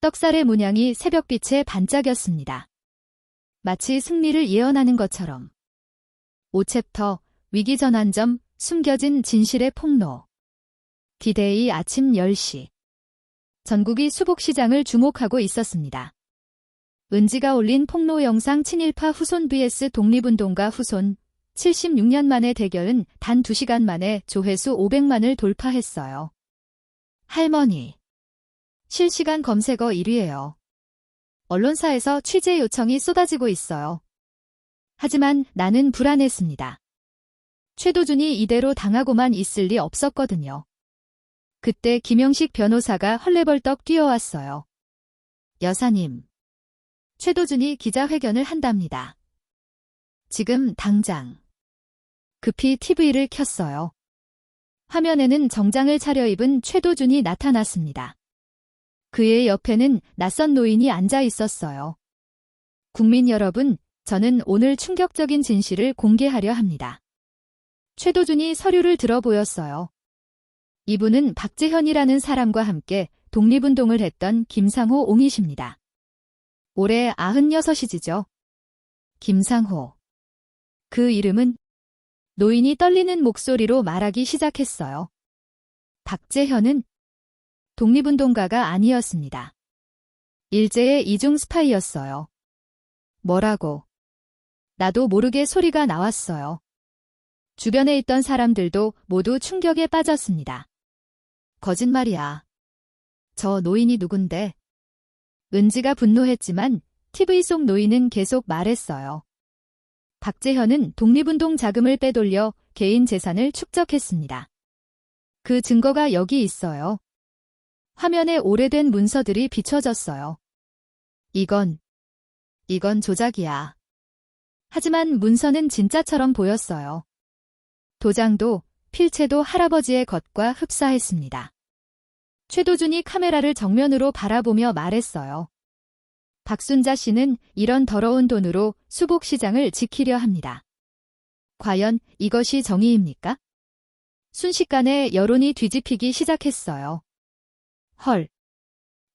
떡살의 문양이 새벽빛에 반짝였습니다. 마치 승리를 예언하는 것처럼. 5챕터, 위기전환점, 숨겨진 진실의 폭로. 디데이 아침 10시. 전국이 수복시장을 주목하고 있었습니다. 은지가 올린 폭로 영상 친일파 후손 vs 독립운동가 후손. 76년 만의 대결은 단 2시간 만에 조회수 500만을 돌파했어요. 할머니. 실시간 검색어 1위예요. 언론사에서 취재 요청이 쏟아지고 있어요. 하지만 나는 불안했습니다. 최도준이 이대로 당하고만 있을 리 없었거든요. 그때 김영식 변호사가 헐레벌떡 뛰어왔어요. 여사님. 최도준이 기자회견을 한답니다. 지금 당장. 급히 TV를 켰어요. 화면에는 정장을 차려입은 최도준이 나타났습니다. 그의 옆에는 낯선 노인이 앉아 있었어요. 국민 여러분, 저는 오늘 충격적인 진실을 공개하려 합니다. 최도준이 서류를 들어 보였어요. 이분은 박재현이라는 사람과 함께 독립운동을 했던 김상호 옹이십니다. 올해 96이지죠. 김상호. 그 이름은? 노인이 떨리는 목소리로 말하기 시작했어요. 박재현은 독립운동가가 아니었습니다. 일제의 이중 스파이였어요. 뭐라고? 나도 모르게 소리가 나왔어요. 주변에 있던 사람들도 모두 충격에 빠졌습니다. 거짓말이야. 저 노인이 누군데? 은지가 분노했지만 TV 속 노인은 계속 말했어요. 박재현은 독립운동 자금을 빼돌려 개인 재산을 축적했습니다. 그 증거가 여기 있어요. 화면에 오래된 문서들이 비춰졌어요. 이건 조작이야. 하지만 문서는 진짜처럼 보였어요. 도장도 필체도 할아버지의 것과 흡사했습니다. 최도준이 카메라를 정면으로 바라보며 말했어요. 박순자 씨는 이런 더러운 돈으로 수복시장을 지키려 합니다. 과연 이것이 정의입니까? 순식간에 여론이 뒤집히기 시작했어요. 헐.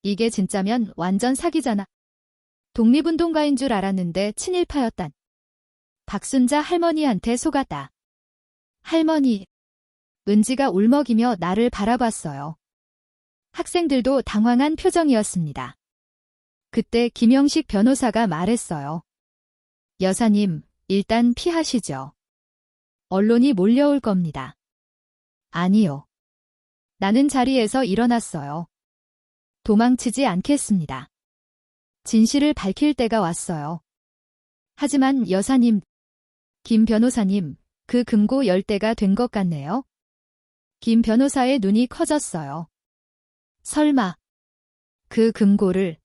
이게 진짜면 완전 사기잖아. 독립운동가인 줄 알았는데 친일파였단. 박순자 할머니한테 속았다. 할머니. 은지가 울먹이며 나를 바라봤어요. 학생들도 당황한 표정이었습니다. 그때 김영식 변호사가 말했어요. 여사님, 일단 피하시죠. 언론이 몰려올 겁니다. 아니요. 나는 자리에서 일어났어요. 도망치지 않겠습니다. 진실을 밝힐 때가 왔어요. 하지만 여사님, 김 변호사님, 그 금고 열 때가 된 것 같네요. 김 변호사의 눈이 커졌어요. 설마 그 금고를.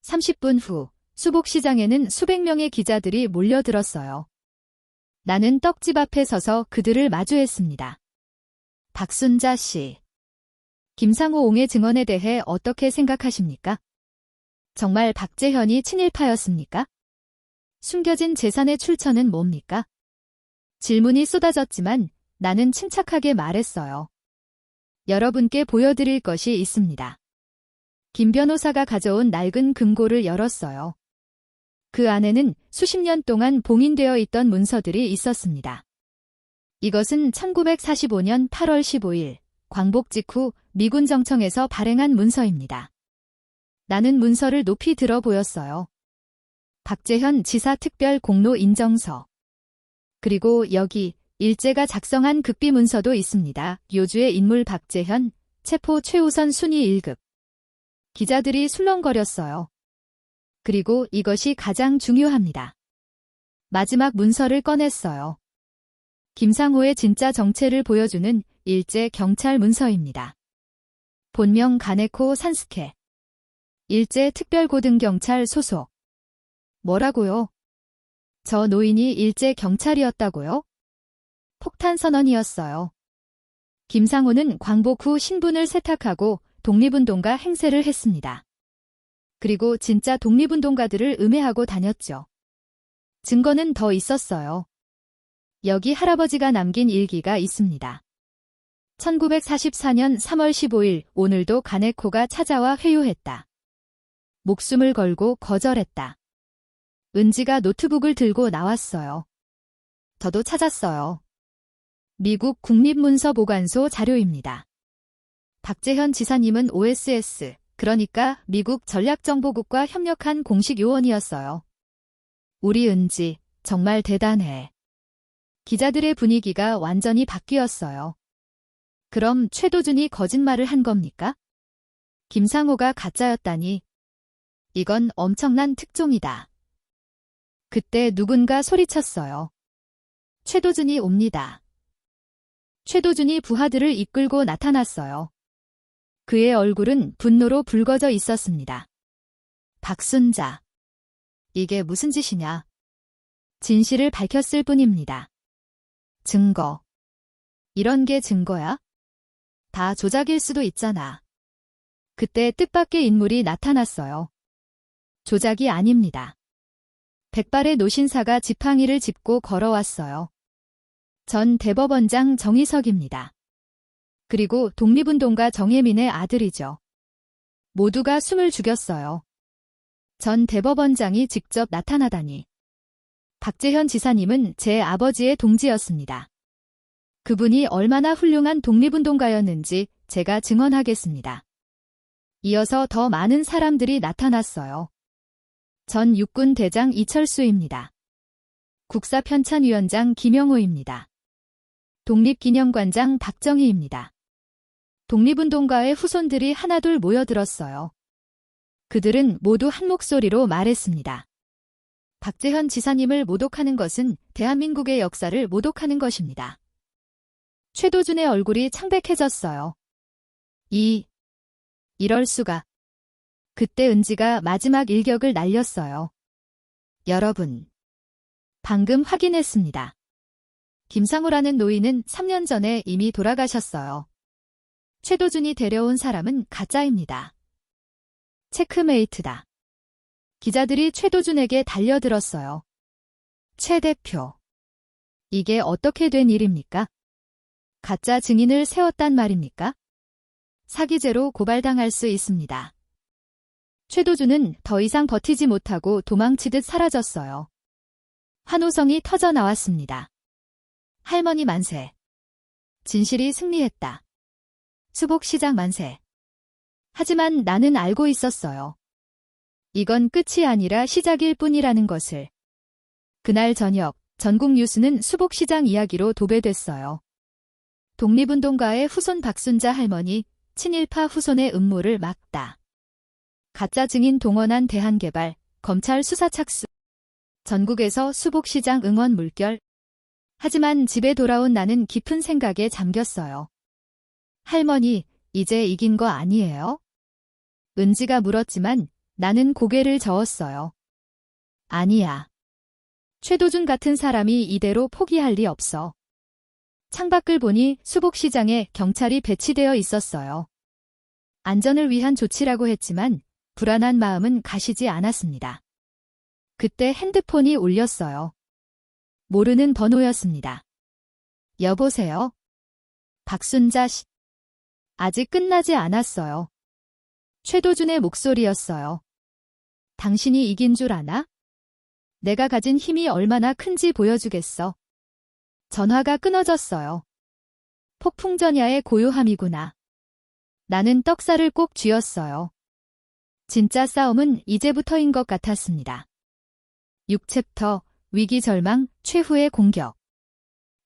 30분 후 수복시장에는 수백 명의 기자들이 몰려들었어요. 나는 떡집 앞에 서서 그들을 마주했습니다. 박순자 씨. 김상호 옹의 증언에 대해 어떻게 생각하십니까? 정말 박재현이 친일파였습니까? 숨겨진 재산의 출처는 뭡니까? 질문이 쏟아졌지만 나는 침착하게 말했어요. 여러분께 보여드릴 것이 있습니다. 김 변호사가 가져온 낡은 금고를 열었어요. 그 안에는 수십 년 동안 봉인되어 있던 문서들이 있었습니다. 이것은 1945년 8월 15일 광복 직후 미군 정청에서 발행한 문서입니다. 나는 문서를 높이 들어 보였어요. 박재현 지사 특별 공로 인정서. 그리고 여기 일제가 작성한 극비 문서도 있습니다. 요주의 인물 박재현, 체포 최우선 순위 1급. 기자들이 술렁거렸어요. 그리고 이것이 가장 중요합니다. 마지막 문서를 꺼냈어요. 김상호의 진짜 정체를 보여주는 일제 경찰 문서입니다. 본명 가네코 산스케. 일제 특별고등경찰 소속. 뭐라고요? 저 노인이 일제 경찰이었다고요? 폭탄 선언이었어요. 김상호는 광복 후 신분을 세탁하고 독립운동가 행세를 했습니다. 그리고 진짜 독립운동가들을 음해하고 다녔죠. 증거는 더 있었어요. 여기 할아버지가 남긴 일기가 있습니다. 1944년 3월 15일 오늘도 가네코가 찾아와 회유했다. 목숨을 걸고 거절했다. 은지가 노트북을 들고 나왔어요. 저도 찾았어요. 미국 국립문서보관소 자료입니다. 박재현 지사님은 OSS, 그러니까 미국 전략정보국과 협력한 공식 요원이었어요. 우리 은지, 정말 대단해. 기자들의 분위기가 완전히 바뀌었어요. 그럼 최도준이 거짓말을 한 겁니까? 김상호가 가짜였다니. 이건 엄청난 특종이다. 그때 누군가 소리쳤어요. 최도준이 옵니다. 최도준이 부하들을 이끌고 나타났어요. 그의 얼굴은 분노로 붉어져 있었습니다. 박순자. 이게 무슨 짓이냐? 진실을 밝혔을 뿐입니다. 증거. 이런 게 증거야? 다 조작일 수도 있잖아. 그때 뜻밖의 인물이 나타났어요. 조작이 아닙니다. 백발의 노신사가 지팡이를 짚고 걸어왔어요. 전 대법원장 정희석입니다. 그리고 독립운동가 정혜민의 아들이죠. 모두가 숨을 죽였어요. 전 대법원장이 직접 나타나다니. 박재현 지사님은 제 아버지의 동지였습니다. 그분이 얼마나 훌륭한 독립운동가였는지 제가 증언하겠습니다. 이어서 더 많은 사람들이 나타났어요. 전 육군 대장 이철수입니다. 국사편찬위원장 김영호입니다. 독립기념관장 박정희입니다. 독립운동가의 후손들이 하나둘 모여들었어요. 그들은 모두 한 목소리로 말했습니다. 박재현 지사님을 모독하는 것은 대한민국의 역사를 모독하는 것입니다. 최도준의 얼굴이 창백해졌어요. 이럴 수가. 그때 은지가 마지막 일격을 날렸어요. 여러분. 방금 확인했습니다. 김상호라는 노인은 3년 전에 이미 돌아가셨어요. 최도준이 데려온 사람은 가짜입니다. 체크메이트다. 기자들이 최도준에게 달려들었어요. 최 대표. 이게 어떻게 된 일입니까? 가짜 증인을 세웠단 말입니까? 사기죄로 고발당할 수 있습니다. 최도준은 더 이상 버티지 못하고 도망치듯 사라졌어요. 환호성이 터져 나왔습니다. 할머니 만세. 진실이 승리했다. 수복시장 만세. 하지만 나는 알고 있었어요. 이건 끝이 아니라 시작일 뿐이라는 것을. 그날 저녁 전국 뉴스는 수복시장 이야기로 도배됐어요. 독립운동가의 후손 박순자 할머니, 친일파 후손의 음모를 막다. 가짜 증인 동원한 대한개발, 검찰 수사 착수. 전국에서 수복시장 응원 물결. 하지만 집에 돌아온 나는 깊은 생각에 잠겼어요. 할머니, 이제 이긴 거 아니에요? 은지가 물었지만 나는 고개를 저었어요. 아니야. 최도준 같은 사람이 이대로 포기할 리 없어. 창밖을 보니 수복시장에 경찰이 배치되어 있었어요. 안전을 위한 조치라고 했지만 불안한 마음은 가시지 않았습니다. 그때 핸드폰이 울렸어요. 모르는 번호였습니다. 여보세요? 박순자 씨. 아직 끝나지 않았어요. 최도준의 목소리였어요. 당신이 이긴 줄 아나? 내가 가진 힘이 얼마나 큰지 보여주겠어. 전화가 끊어졌어요. 폭풍전야의 고요함이구나. 나는 떡살을 꼭 쥐었어요. 진짜 싸움은 이제부터인 것 같았습니다. 6챕터 위기 절망 최후의 공격.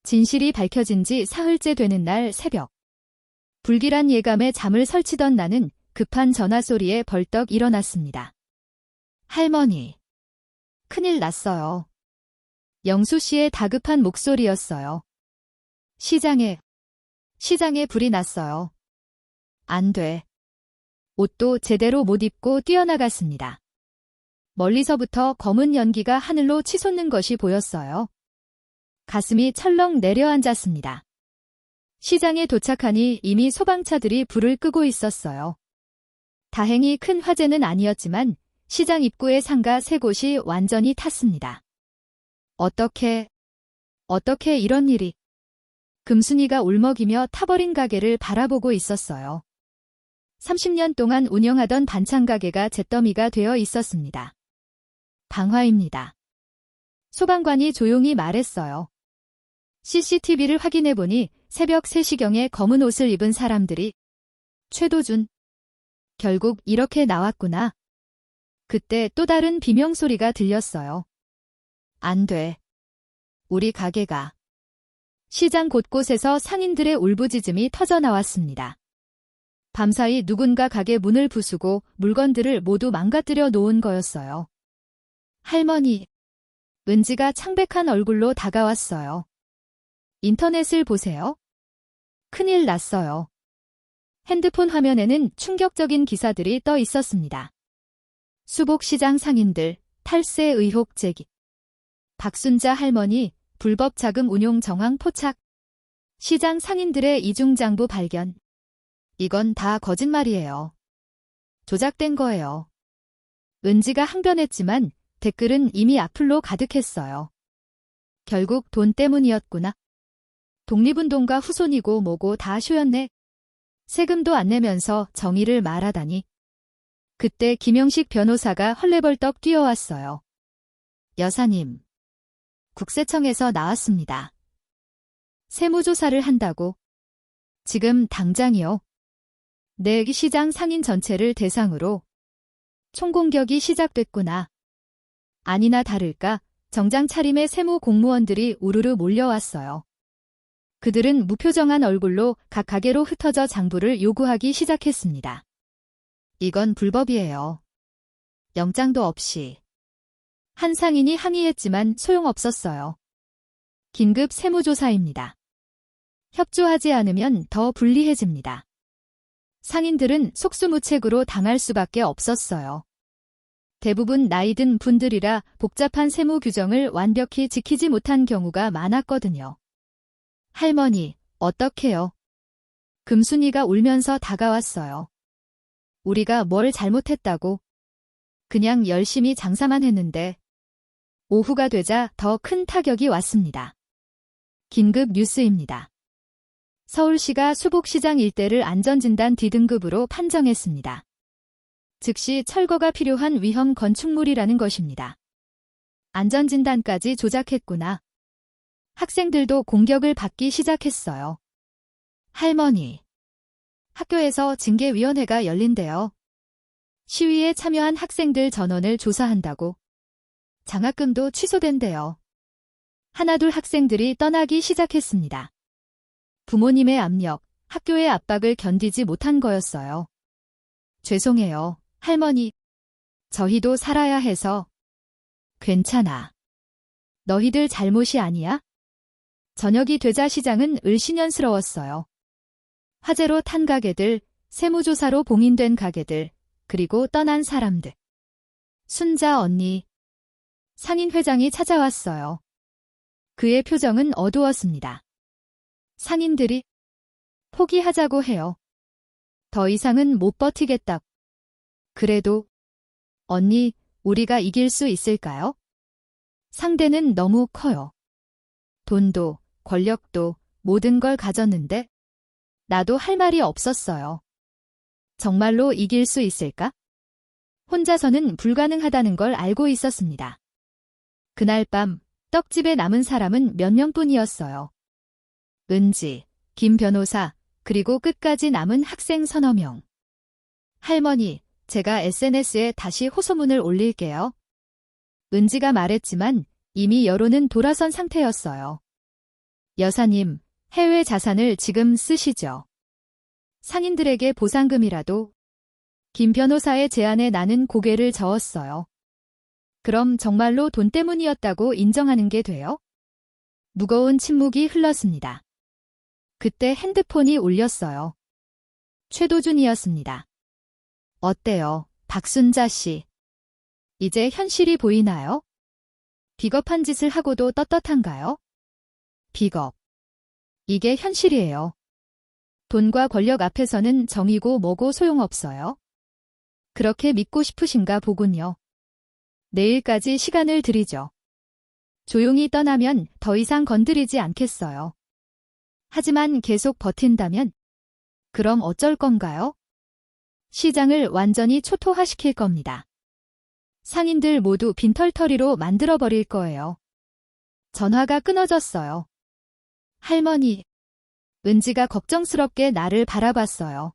진실이 밝혀진 지 사흘째 되는 날 새벽. 불길한 예감에 잠을 설치던 나는 급한 전화 소리에 벌떡 일어났습니다. 할머니. 큰일 났어요. 영수 씨의 다급한 목소리였어요. 시장에 불이 났어요. 안 돼. 옷도 제대로 못 입고 뛰어나갔습니다. 멀리서부터 검은 연기가 하늘로 치솟는 것이 보였어요. 가슴이 철렁 내려앉았습니다. 시장에 도착하니 이미 소방차들이 불을 끄고 있었어요. 다행히 큰 화재는 아니었지만 시장 입구의 상가 3곳이 완전히 탔습니다. 어떻게 이런 일이. 금순이가 울먹이며 타버린 가게를 바라보고 있었어요. 30년 동안 운영하던 반찬 가게가 잿더미가 되어 있었습니다. 방화입니다. 소방관이 조용히 말했어요. CCTV를 확인해보니 새벽 3시경에 검은 옷을 입은 사람들이 최도준. 결국 이렇게 나왔구나. 그때 또 다른 비명소리가 들렸어요. 안 돼. 우리 가게가. 시장 곳곳에서 상인들의 울부짖음이 터져나왔습니다. 밤사이 누군가 가게 문을 부수고 물건들을 모두 망가뜨려 놓은 거였어요. 할머니. 은지가 창백한 얼굴로 다가왔어요. 인터넷을 보세요. 큰일 났어요. 핸드폰 화면에는 충격적인 기사들이 떠 있었습니다. 수복시장 상인들, 탈세 의혹 제기. 박순자 할머니, 불법 자금 운용 정황 포착. 시장 상인들의 이중장부 발견. 이건 다 거짓말이에요. 조작된 거예요. 은지가 항변했지만 댓글은 이미 악플로 가득했어요. 결국 돈 때문이었구나. 독립운동가 후손이고 뭐고 다 쇼였네. 세금도 안 내면서 정의를 말하다니. 그때 김영식 변호사가 헐레벌떡 뛰어왔어요. 여사님. 국세청에서 나왔습니다. 세무조사를 한다고. 지금 당장이요. 내 시장 상인 전체를 대상으로. 총공격이 시작됐구나. 아니나 다를까 정장 차림의 세무 공무원들이 우르르 몰려왔어요. 그들은 무표정한 얼굴로 각 가게로 흩어져 장부를 요구하기 시작했습니다. 이건 불법이에요. 영장도 없이. 한 상인이 항의했지만 소용없었어요. 긴급 세무조사입니다. 협조하지 않으면 더 불리해집니다. 상인들은 속수무책으로 당할 수밖에 없었어요. 대부분 나이 든 분들이라 복잡한 세무 규정을 완벽히 지키지 못한 경우가 많았거든요. 할머니, 어떡해요? 금순이가 울면서 다가왔어요. 우리가 뭘 잘못했다고. 그냥 열심히 장사만 했는데. 오후가 되자 더 큰 타격이 왔습니다. 긴급 뉴스입니다. 서울시가 수복시장 일대를 안전진단 D등급으로 판정했습니다. 즉시 철거가 필요한 위험 건축물이라는 것입니다. 안전진단까지 조작했구나. 학생들도 공격을 받기 시작했어요. 할머니. 학교에서 징계위원회가 열린대요. 시위에 참여한 학생들 전원을 조사한다고. 장학금도 취소된대요. 하나둘 학생들이 떠나기 시작했습니다. 부모님의 압력, 학교의 압박을 견디지 못한 거였어요. 죄송해요, 할머니. 저희도 살아야 해서. 괜찮아. 너희들 잘못이 아니야? 저녁이 되자 시장은 을씨년스러웠어요. 화재로 탄 가게들, 세무조사로 봉인된 가게들, 그리고 떠난 사람들. 순자 언니. 상인 회장이 찾아왔어요. 그의 표정은 어두웠습니다. 상인들이 포기하자고 해요. 더 이상은 못 버티겠다. 그래도 언니, 우리가 이길 수 있을까요? 상대는 너무 커요. 돈도, 권력도, 모든 걸 가졌는데 나도 할 말이 없었어요. 정말로 이길 수 있을까? 혼자서는 불가능하다는 걸 알고 있었습니다. 그날 밤 떡집에 남은 사람은 몇 명뿐이었어요. 은지, 김 변호사, 그리고 끝까지 남은 학생 서너 명. 할머니, 제가 SNS에 다시 호소문을 올릴게요. 은지가 말했지만 이미 여론은 돌아선 상태였어요. 여사님, 해외 자산을 지금 쓰시죠. 상인들에게 보상금이라도. 김 변호사의 제안에 나는 고개를 저었어요. 그럼 정말로 돈 때문이었다고 인정하는 게 돼요? 무거운 침묵이 흘렀습니다. 그때 핸드폰이 울렸어요. 최도준이었습니다. 어때요, 박순자 씨? 이제 현실이 보이나요? 비겁한 짓을 하고도 떳떳한가요? 비겁. 이게 현실이에요. 돈과 권력 앞에서는 정이고 뭐고 소용없어요. 그렇게 믿고 싶으신가 보군요. 내일까지 시간을 드리죠. 조용히 떠나면 더 이상 건드리지 않겠어요. 하지만 계속 버틴다면? 그럼 어쩔 건가요? 시장을 완전히 초토화시킬 겁니다. 상인들 모두 빈털터리로 만들어버릴 거예요. 전화가 끊어졌어요. 할머니. 은지가 걱정스럽게 나를 바라봤어요.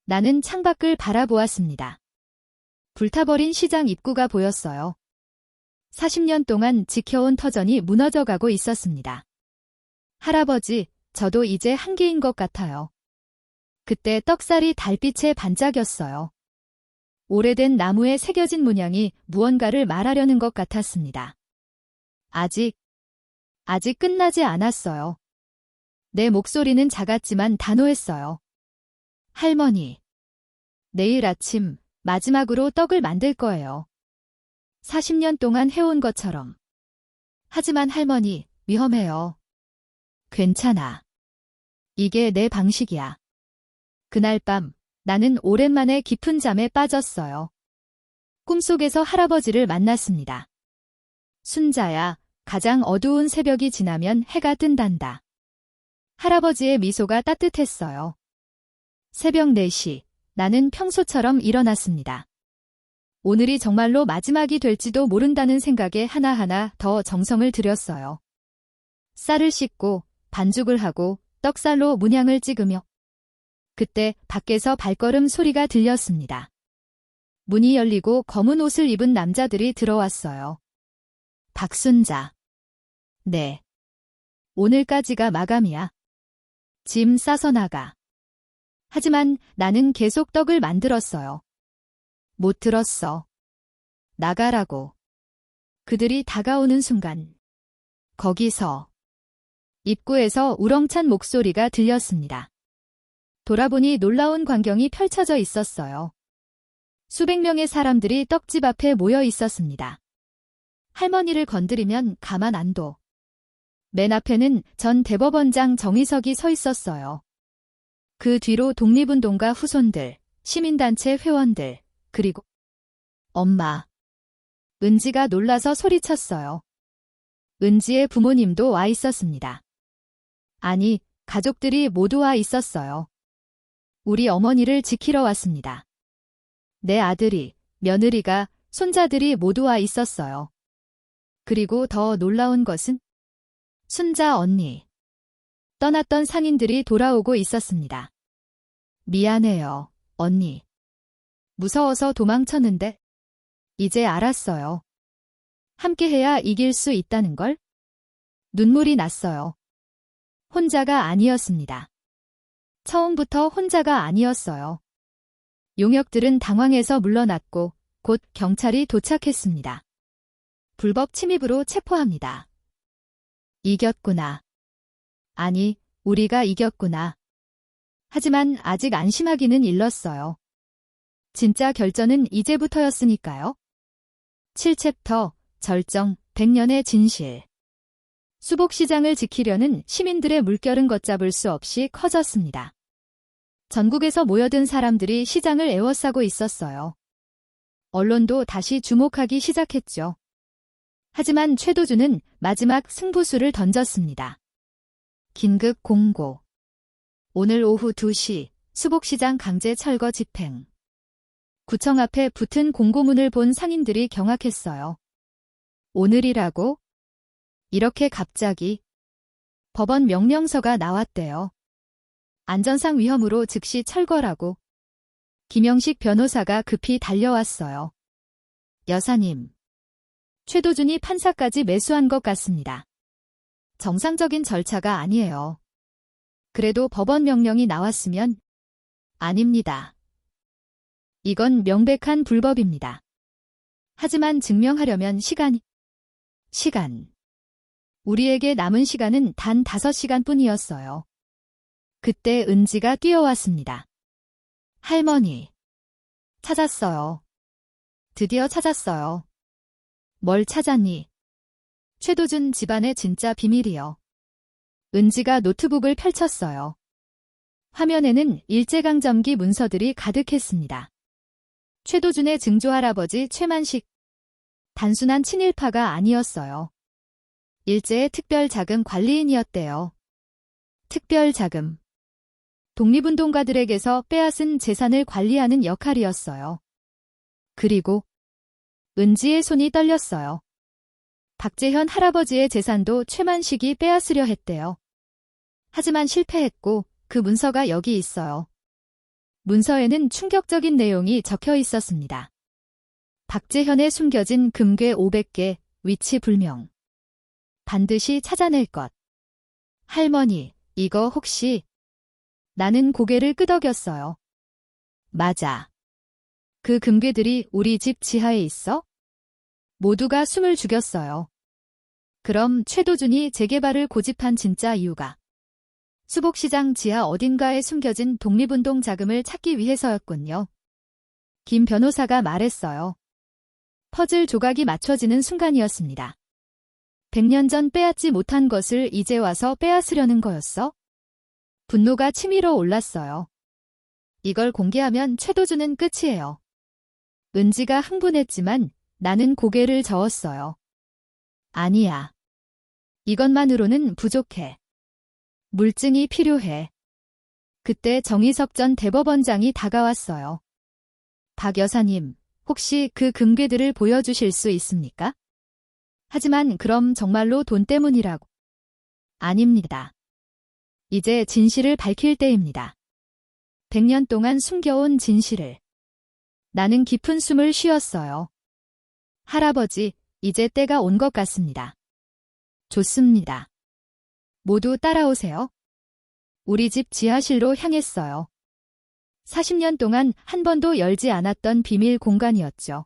나는 창밖을 바라보았습니다. 불타버린 시장 입구가 보였어요. 40년 동안 지켜온 터전이 무너져가고 있었습니다. 할아버지, 저도 이제 한계인 것 같아요. 그때 떡살이 달빛에 반짝였어요. 오래된 나무에 새겨진 문양이 무언가를 말하려는 것 같았습니다. 아직 끝나지 않았어요. 내 목소리는 작았지만 단호했어요. 할머니, 내일 아침 마지막으로 떡을 만들 거예요. 40년 동안 해온 것처럼. 하지만 할머니, 위험해요. 괜찮아. 이게 내 방식이야. 그날 밤 나는 오랜만에 깊은 잠에 빠졌어요. 꿈속에서 할아버지를 만났습니다. 순자야, 가장 어두운 새벽이 지나면 해가 뜬단다. 할아버지의 미소가 따뜻했어요. 새벽 4시, 나는 평소처럼 일어났습니다. 오늘이 정말로 마지막이 될지도 모른다는 생각에 하나하나 더 정성을 들였어요. 쌀을 씻고 반죽을 하고 떡살로 문양을 찍으며. 그때 밖에서 발걸음 소리가 들렸습니다. 문이 열리고 검은 옷을 입은 남자들이 들어왔어요. 박순자. 네. 오늘까지가 마감이야. 짐 싸서 나가. 하지만 나는 계속 떡을 만들었어요. 못 들었어. 나가라고. 그들이 다가오는 순간. 거기서. 입구에서 우렁찬 목소리가 들렸습니다. 돌아보니 놀라운 광경이 펼쳐져 있었어요. 수백 명의 사람들이 떡집 앞에 모여 있었습니다. 할머니를 건드리면 가만 안 둬. 맨 앞에는 전 대법원장 정의석이 서 있었어요. 그 뒤로 독립운동가 후손들, 시민단체 회원들, 그리고 엄마. 은지가 놀라서 소리쳤어요. 은지의 부모님도 와 있었습니다. 아니, 가족들이 모두 와 있었어요. 우리 어머니를 지키러 왔습니다. 내 아들이, 며느리가, 손자들이 모두 와 있었어요. 그리고 더 놀라운 것은 순자 언니. 떠났던 상인들이 돌아오고 있었습니다. 미안해요, 언니. 무서워서 도망쳤는데 이제 알았어요. 함께해야 이길 수 있다는 걸? 눈물이 났어요. 혼자가 아니었습니다. 처음부터 혼자가 아니었어요. 용역들은 당황해서 물러났고 곧 경찰이 도착했습니다. 불법 침입으로 체포합니다. 이겼구나. 아니, 우리가 이겼구나. 하지만 아직 안심하기는 일렀어요. 진짜 결전은 이제부터였으니까요. 7챕터, 절정, 100년의 진실. 수복시장을 지키려는 시민들의 물결은 걷잡을 수 없이 커졌습니다. 전국에서 모여든 사람들이 시장을 에워싸고 있었어요. 언론도 다시 주목하기 시작했죠. 하지만 최도준은 마지막 승부수를 던졌습니다. 긴급 공고. 오늘 오후 2시 수복시장 강제 철거 집행. 구청 앞에 붙은 공고문을 본 상인들이 경악했어요. 오늘이라고? 이렇게 갑자기? 법원 명령서가 나왔대요. 안전상 위험으로 즉시 철거라고. 김영식 변호사가 급히 달려왔어요. 여사님, 최도준이 판사까지 매수한 것 같습니다. 정상적인 절차가 아니에요. 그래도 법원 명령이 나왔으면 아닙니다. 이건 명백한 불법입니다. 하지만 증명하려면 시간. 우리에게 남은 시간은 단 5시간뿐이었어요. 그때 은지가 뛰어왔습니다. 할머니. 찾았어요. 드디어 찾았어요. 뭘 찾았니? 최도준 집안의 진짜 비밀이요. 은지가 노트북을 펼쳤어요. 화면에는 일제강점기 문서들이 가득했습니다. 최도준의 증조할아버지 최만식. 단순한 친일파가 아니었어요. 일제의 특별자금 관리인이었대요. 특별자금. 독립운동가들에게서 빼앗은 재산을 관리하는 역할이었어요. 그리고 은지의 손이 떨렸어요. 박재현 할아버지의 재산도 최만식이 빼앗으려 했대요. 하지만 실패했고 그 문서가 여기 있어요. 문서에는 충격적인 내용이 적혀 있었습니다. 박재현의 숨겨진 금괴 500개, 위치 불명. 반드시 찾아낼 것. 할머니, 이거 혹시... 나는 고개를 끄덕였어요. 맞아. 그 금괴들이 우리 집 지하에 있어? 모두가 숨을 죽였어요. 그럼 최도준이 재개발을 고집한 진짜 이유가 수복시장 지하 어딘가에 숨겨진 독립운동 자금을 찾기 위해서였군요. 김 변호사가 말했어요. 퍼즐 조각이 맞춰지는 순간이었습니다. 100년 전 빼앗지 못한 것을 이제 와서 빼앗으려는 거였어? 분노가 치밀어 올랐어요. 이걸 공개하면 최도준은 끝이에요. 은지가 흥분했지만 나는 고개를 저었어요. 아니야. 이것만으로는 부족해. 물증이 필요해. 그때 정희석 전 대법원장이 다가왔어요. 박 여사님, 혹시 그 금괴들을 보여주실 수 있습니까? 하지만 그럼 정말로 돈 때문이라고. 아닙니다. 이제 진실을 밝힐 때입니다. 100년 동안 숨겨온 진실을. 나는 깊은 숨을 쉬었어요. 할아버지, 이제 때가 온 것 같습니다. 좋습니다. 모두 따라오세요. 우리 집 지하실로 향했어요. 40년 동안 한 번도 열지 않았던 비밀 공간이었죠.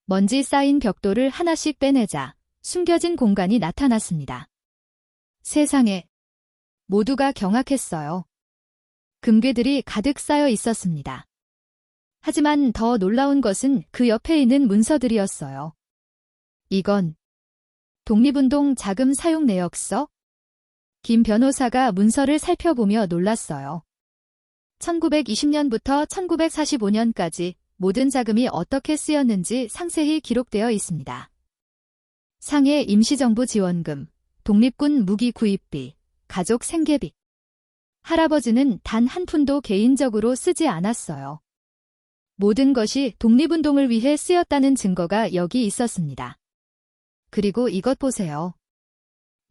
먼지 쌓인 벽돌을 하나씩 빼내자 숨겨진 공간이 나타났습니다. 세상에. 모두가 경악했어요. 금괴들이 가득 쌓여 있었습니다. 하지만 더 놀라운 것은 그 옆에 있는 문서들이었어요. 이건 독립운동 자금 사용 내역서? 김 변호사가 문서를 살펴보며 놀랐어요. 1920년부터 1945년까지 모든 자금이 어떻게 쓰였는지 상세히 기록되어 있습니다. 상해 임시정부 지원금, 독립군 무기 구입비, 가족 생계비. 할아버지는 단 한 푼도 개인적으로 쓰지 않았어요. 모든 것이 독립운동을 위해 쓰였다는 증거가 여기 있었습니다. 그리고 이것 보세요.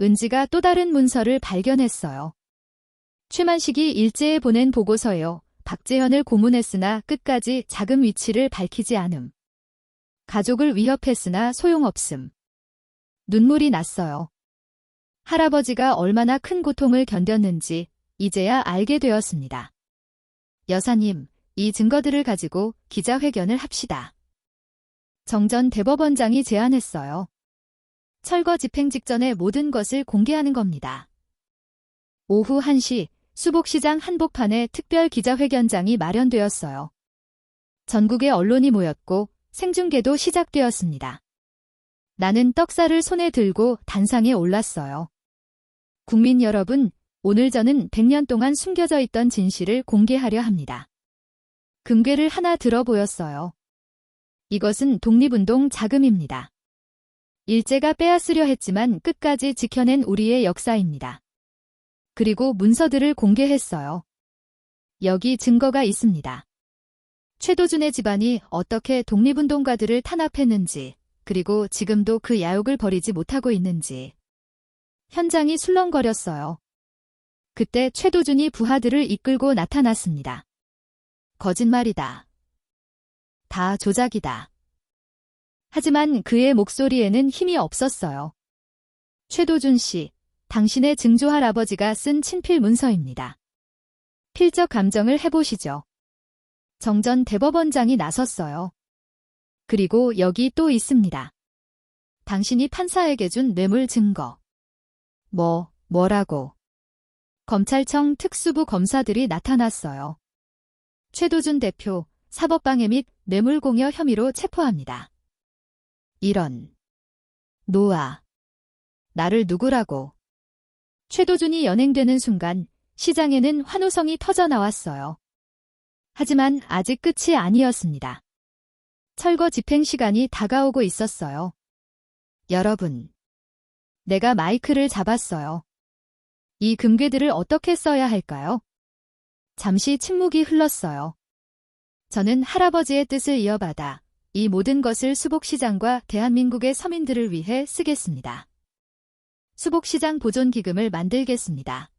은지가 또 다른 문서를 발견했어요. 최만식이 일제에 보낸 보고서예요. 박재현을 고문했으나 끝까지 자금 위치를 밝히지 않음. 가족을 위협했으나 소용없음. 눈물이 났어요. 할아버지가 얼마나 큰 고통을 견뎠는지 이제야 알게 되었습니다. 여사님, 이 증거들을 가지고 기자회견을 합시다. 정전 대법원장이 제안했어요. 철거 집행 직전에 모든 것을 공개하는 겁니다. 오후 1시 수복시장 한복판에 특별 기자회견장이 마련되었어요. 전국의 언론이 모였고 생중계도 시작되었습니다. 나는 떡살을 손에 들고 단상에 올랐어요. 국민 여러분, 오늘 저는 100년 동안 숨겨져 있던 진실을 공개하려 합니다. 금괴를 하나 들어 보였어요. 이것은 독립운동 자금입니다. 일제가 빼앗으려 했지만 끝까지 지켜낸 우리의 역사입니다. 그리고 문서들을 공개했어요. 여기 증거가 있습니다. 최도준의 집안이 어떻게 독립운동가들을 탄압했는지, 그리고 지금도 그 야욕을 버리지 못하고 있는지. 현장이 술렁거렸어요. 그때 최도준이 부하들을 이끌고 나타났습니다. 거짓말이다. 다 조작이다. 하지만 그의 목소리에는 힘이 없었어요. 최도준 씨, 당신의 증조할아버지가 쓴 친필 문서입니다. 필적 감정을 해보시죠. 정전 대법원장이 나섰어요. 그리고 여기 또 있습니다. 당신이 판사에게 준 뇌물 증거. 뭐라고? 검찰청 특수부 검사들이 나타났어요. 최도준 대표, 사법방해 및 뇌물공여 혐의로 체포합니다. 이런. 노아. 나를 누구라고. 최도준이 연행되는 순간 시장에는 환호성이 터져나왔어요. 하지만 아직 끝이 아니었습니다. 철거 집행 시간이 다가오고 있었어요. 여러분. 내가 마이크를 잡았어요. 이 금괴들을 어떻게 써야 할까요? 잠시 침묵이 흘렀어요. 저는 할아버지의 뜻을 이어받아 이 모든 것을 수복시장과 대한민국의 서민들을 위해 쓰겠습니다. 수복시장 보존기금을 만들겠습니다.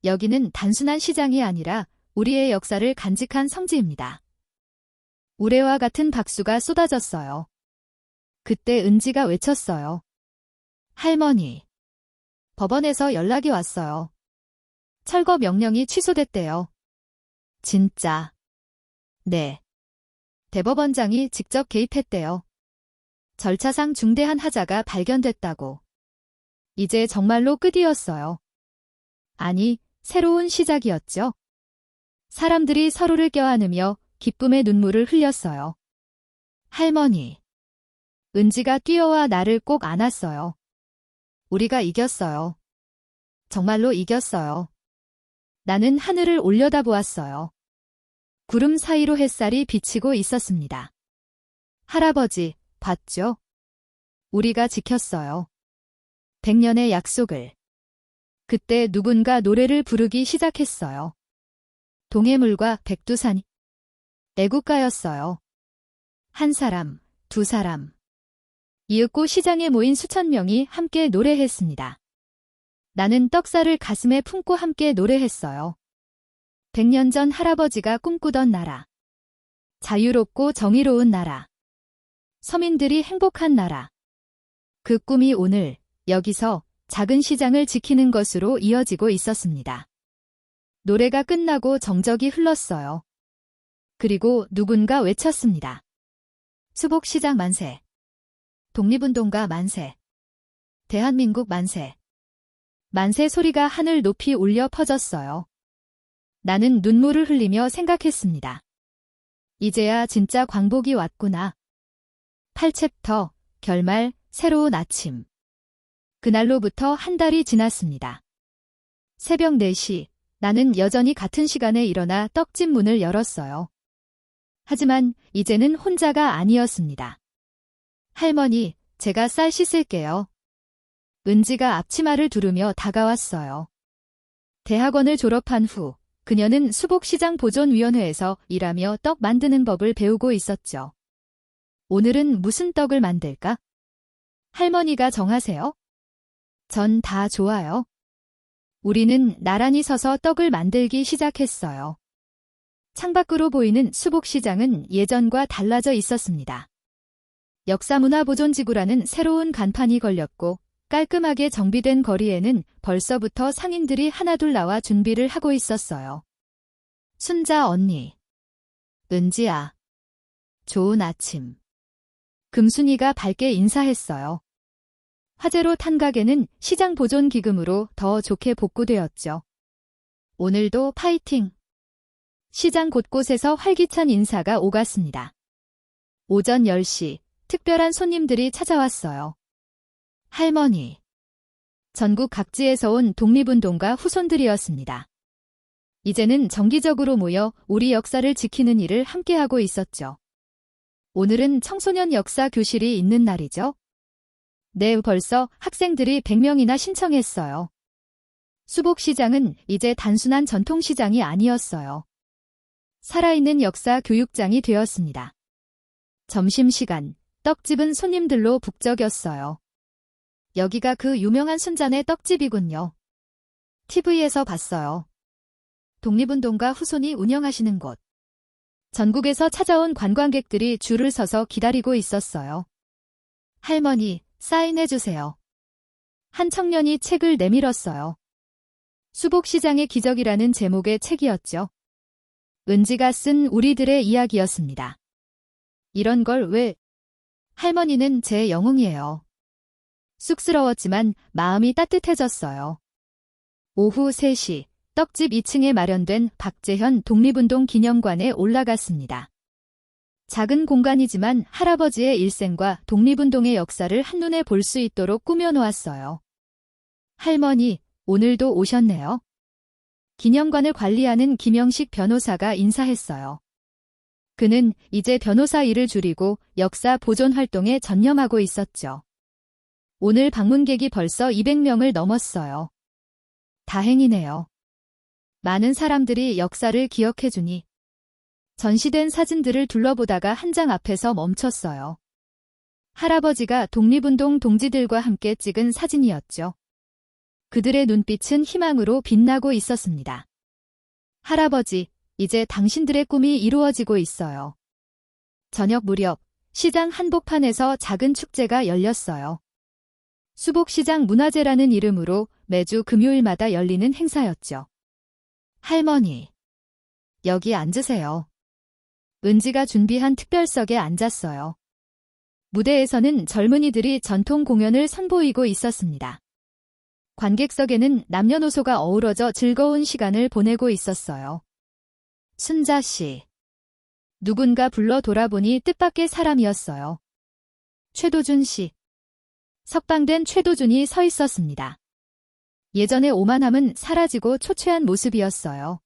여기는 단순한 시장이 아니라 우리의 역사를 간직한 성지입니다. 우레와 같은 박수가 쏟아졌어요. 그때 은지가 외쳤어요. 할머니. 법원에서 연락이 왔어요. 철거 명령이 취소됐대요. 진짜. 네. 대법원장이 직접 개입했대요. 절차상 중대한 하자가 발견됐다고. 이제 정말로 끝이었어요. 아니, 새로운 시작이었죠. 사람들이 서로를 껴안으며 기쁨의 눈물을 흘렸어요. 할머니. 은지가 뛰어와 나를 꼭 안았어요. 우리가 이겼어요. 정말로 이겼어요. 나는 하늘을 올려다보았어요. 구름 사이로 햇살이 비치고 있었습니다. 할아버지, 봤죠? 우리가 지켰어요. 100년의 약속을. 그때 누군가 노래를 부르기 시작했어요. 동해물과 백두산이. 애국가였어요. 한 사람, 두 사람. 이윽고 시장에 모인 수천 명이 함께 노래했습니다. 나는 떡살을 가슴에 품고 함께 노래했어요. 100년 전 할아버지가 꿈꾸던 나라. 자유롭고 정의로운 나라. 서민들이 행복한 나라. 그 꿈이 오늘 여기서 작은 시장을 지키는 것으로 이어지고 있었습니다. 노래가 끝나고 정적이 흘렀어요. 그리고 누군가 외쳤습니다. 수복시장 만세. 독립운동가 만세. 대한민국 만세. 만세 소리가 하늘 높이 울려 퍼졌어요. 나는 눈물을 흘리며 생각했습니다. 이제야 진짜 광복이 왔구나. 8챕터, 결말, 새로운 아침. 그날로부터 한 달이 지났습니다. 새벽 4시, 나는 여전히 같은 시간에 일어나 떡집 문을 열었어요. 하지만 이제는 혼자가 아니었습니다. 할머니, 제가 쌀 씻을게요. 은지가 앞치마를 두르며 다가왔어요. 대학원을 졸업한 후 그녀는 수복시장 보존위원회에서 일하며 떡 만드는 법을 배우고 있었죠. 오늘은 무슨 떡을 만들까? 할머니가 정하세요. 전 다 좋아요. 우리는 나란히 서서 떡을 만들기 시작했어요. 창밖으로 보이는 수복시장은 예전과 달라져 있었습니다. 역사문화보존지구라는 새로운 간판이 걸렸고 깔끔하게 정비된 거리에는 벌써부터 상인들이 하나둘 나와 준비를 하고 있었어요. 순자 언니. 은지야. 좋은 아침. 금순이가 밝게 인사했어요. 화재로 탄 가게는 시장 보존 기금으로 더 좋게 복구되었죠. 오늘도 파이팅! 시장 곳곳에서 활기찬 인사가 오갔습니다. 오전 10시, 특별한 손님들이 찾아왔어요. 할머니. 전국 각지에서 온 독립운동가 후손들이었습니다. 이제는 정기적으로 모여 우리 역사를 지키는 일을 함께하고 있었죠. 오늘은 청소년 역사 교실이 있는 날이죠. 네, 벌써 학생들이 100명이나 신청했어요. 수복시장은 이제 단순한 전통시장이 아니었어요. 살아있는 역사 교육장이 되었습니다. 점심시간, 떡집은 손님들로 북적였어요. 여기가 그 유명한 순잔의 떡집이군요. TV에서 봤어요. 독립운동가 후손이 운영하시는 곳. 전국에서 찾아온 관광객들이 줄을 서서 기다리고 있었어요. 할머니, 사인해주세요. 한 청년이 책을 내밀었어요. 수복시장의 기적이라는 제목의 책이었죠. 은지가 쓴 우리들의 이야기였습니다. 이런 걸 왜? 할머니는 제 영웅이에요. 쑥스러웠지만 마음이 따뜻해졌어요. 오후 3시, 떡집 2층에 마련된 박재현 독립운동 기념관에 올라갔습니다. 작은 공간이지만 할아버지의 일생과 독립운동의 역사를 한눈에 볼 수 있도록 꾸며놓았어요. 할머니, 오늘도 오셨네요. 기념관을 관리하는 김영식 변호사가 인사했어요. 그는 이제 변호사 일을 줄이고 역사 보존 활동에 전념하고 있었죠. 오늘 방문객이 벌써 200명을 넘었어요. 다행이네요. 많은 사람들이 역사를 기억해주니. 전시된 사진들을 둘러보다가 한 장 앞에서 멈췄어요. 할아버지가 독립운동 동지들과 함께 찍은 사진이었죠. 그들의 눈빛은 희망으로 빛나고 있었습니다. 할아버지, 이제 당신들의 꿈이 이루어지고 있어요. 저녁 무렵 시장 한복판에서 작은 축제가 열렸어요. 수복시장 문화제라는 이름으로 매주 금요일마다 열리는 행사였죠. 할머니, 여기 앉으세요. 은지가 준비한 특별석에 앉았어요. 무대에서는 젊은이들이 전통 공연을 선보이고 있었습니다. 관객석에는 남녀노소가 어우러져 즐거운 시간을 보내고 있었어요. 순자 씨. 누군가 불러 돌아보니 뜻밖의 사람이었어요. 최도준 씨. 석방된 최도준이 서 있었습니다. 예전의 오만함은 사라지고 초췌한 모습이었어요.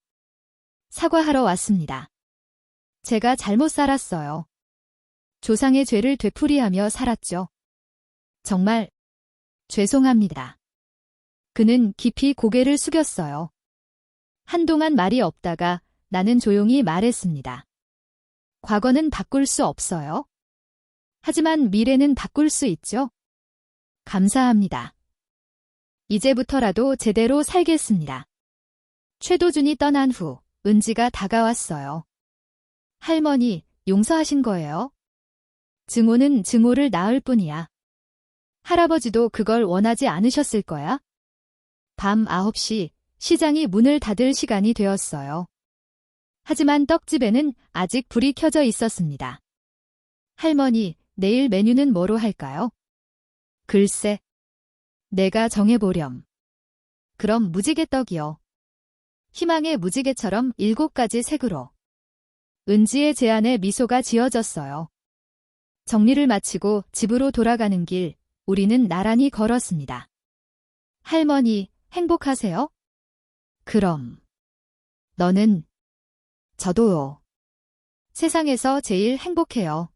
사과하러 왔습니다. 제가 잘못 살았어요. 조상의 죄를 되풀이하며 살았죠. 정말 죄송합니다. 그는 깊이 고개를 숙였어요. 한동안 말이 없다가 나는 조용히 말했습니다. 과거는 바꿀 수 없어요. 하지만 미래는 바꿀 수 있죠. 감사합니다. 이제부터라도 제대로 살겠습니다. 최도준이 떠난 후 은지가 다가왔어요. 할머니, 용서하신 거예요? 증오는 증오를 낳을 뿐이야. 할아버지도 그걸 원하지 않으셨을 거야? 밤 9시 시장이 문을 닫을 시간이 되었어요. 하지만 떡집에는 아직 불이 켜져 있었습니다. 할머니, 내일 메뉴는 뭐로 할까요? 글쎄, 내가 정해보렴. 그럼 무지개떡이요. 희망의 무지개처럼 7가지 색으로. 은지의 제안에 미소가 지어졌어요. 정리를 마치고 집으로 돌아가는 길, 우리는 나란히 걸었습니다. 할머니, 행복하세요? 그럼. 너는? 저도요. 세상에서 제일 행복해요.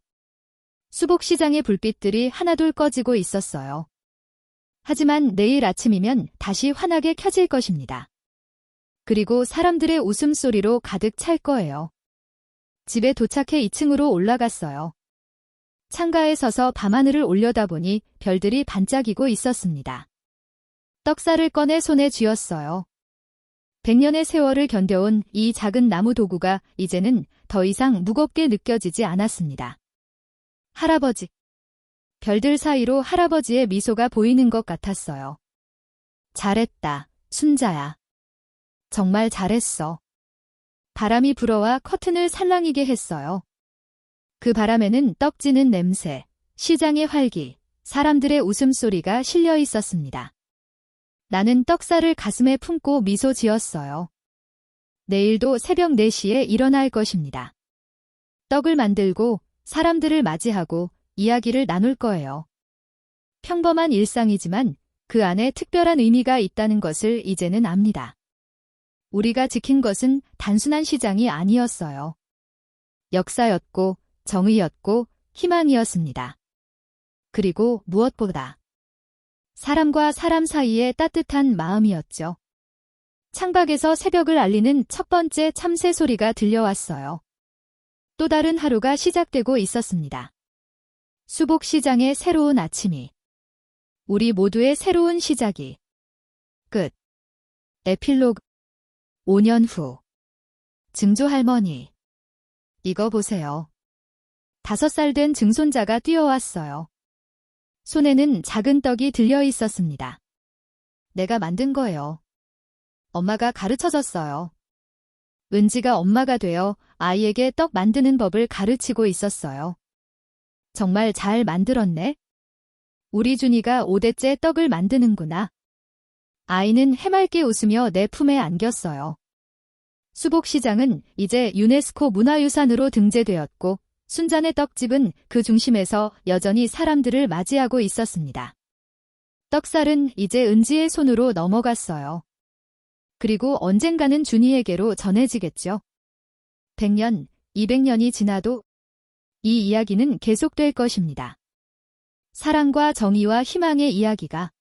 수복시장의 불빛들이 하나둘 꺼지고 있었어요. 하지만 내일 아침이면 다시 환하게 켜질 것입니다. 그리고 사람들의 웃음소리로 가득 찰 거예요. 집에 도착해 2층으로 올라갔어요. 창가에 서서 밤하늘을 올려다보니 별들이 반짝이고 있었습니다. 떡살을 꺼내 손에 쥐었어요. 100년의 세월을 견뎌온 이 작은 나무 도구가 이제는 더 이상 무겁게 느껴지지 않았습니다. 할아버지. 별들 사이로 할아버지의 미소가 보이는 것 같았어요. 잘했다, 순자야. 정말 잘했어. 바람이 불어와 커튼을 살랑이게 했어요. 그 바람에는 떡지는 냄새, 시장의 활기, 사람들의 웃음소리가 실려 있었습니다. 나는 떡살을 가슴에 품고 미소 지었어요. 내일도 새벽 4시에 일어날 것입니다. 떡을 만들고 사람들을 맞이하고 이야기를 나눌 거예요. 평범한 일상이지만 그 안에 특별한 의미가 있다는 것을 이제는 압니다. 우리가 지킨 것은 단순한 시장이 아니었어요. 역사였고 정의였고 희망이었습니다. 그리고 무엇보다 사람과 사람 사이의 따뜻한 마음이었죠. 창밖에서 새벽을 알리는 첫 번째 참새 소리가 들려왔어요. 또 다른 하루가 시작되고 있었습니다. 수복시장의 새로운 아침이. 우리 모두의 새로운 시작이. 끝. 에필로그. 5년 후. 증조할머니. 이거 보세요. 5살 된 증손자가 뛰어왔어요. 손에는 작은 떡이 들려 있었습니다. 내가 만든 거예요. 엄마가 가르쳐줬어요. 은지가 엄마가 되어 아이에게 떡 만드는 법을 가르치고 있었어요. 정말 잘 만들었네. 우리 준이가 5대째 떡을 만드는구나. 아이는 해맑게 웃으며 내 품에 안겼어요. 수복시장은 이제 유네스코 문화유산으로 등재되었고 순잔의 떡집은 그 중심에서 여전히 사람들을 맞이하고 있었습니다. 떡살은 이제 은지의 손으로 넘어갔어요. 그리고 언젠가는 준이에게로 전해지겠죠. 100년, 200년이 지나도 이 이야기는 계속될 것입니다. 사랑과 정의와 희망의 이야기가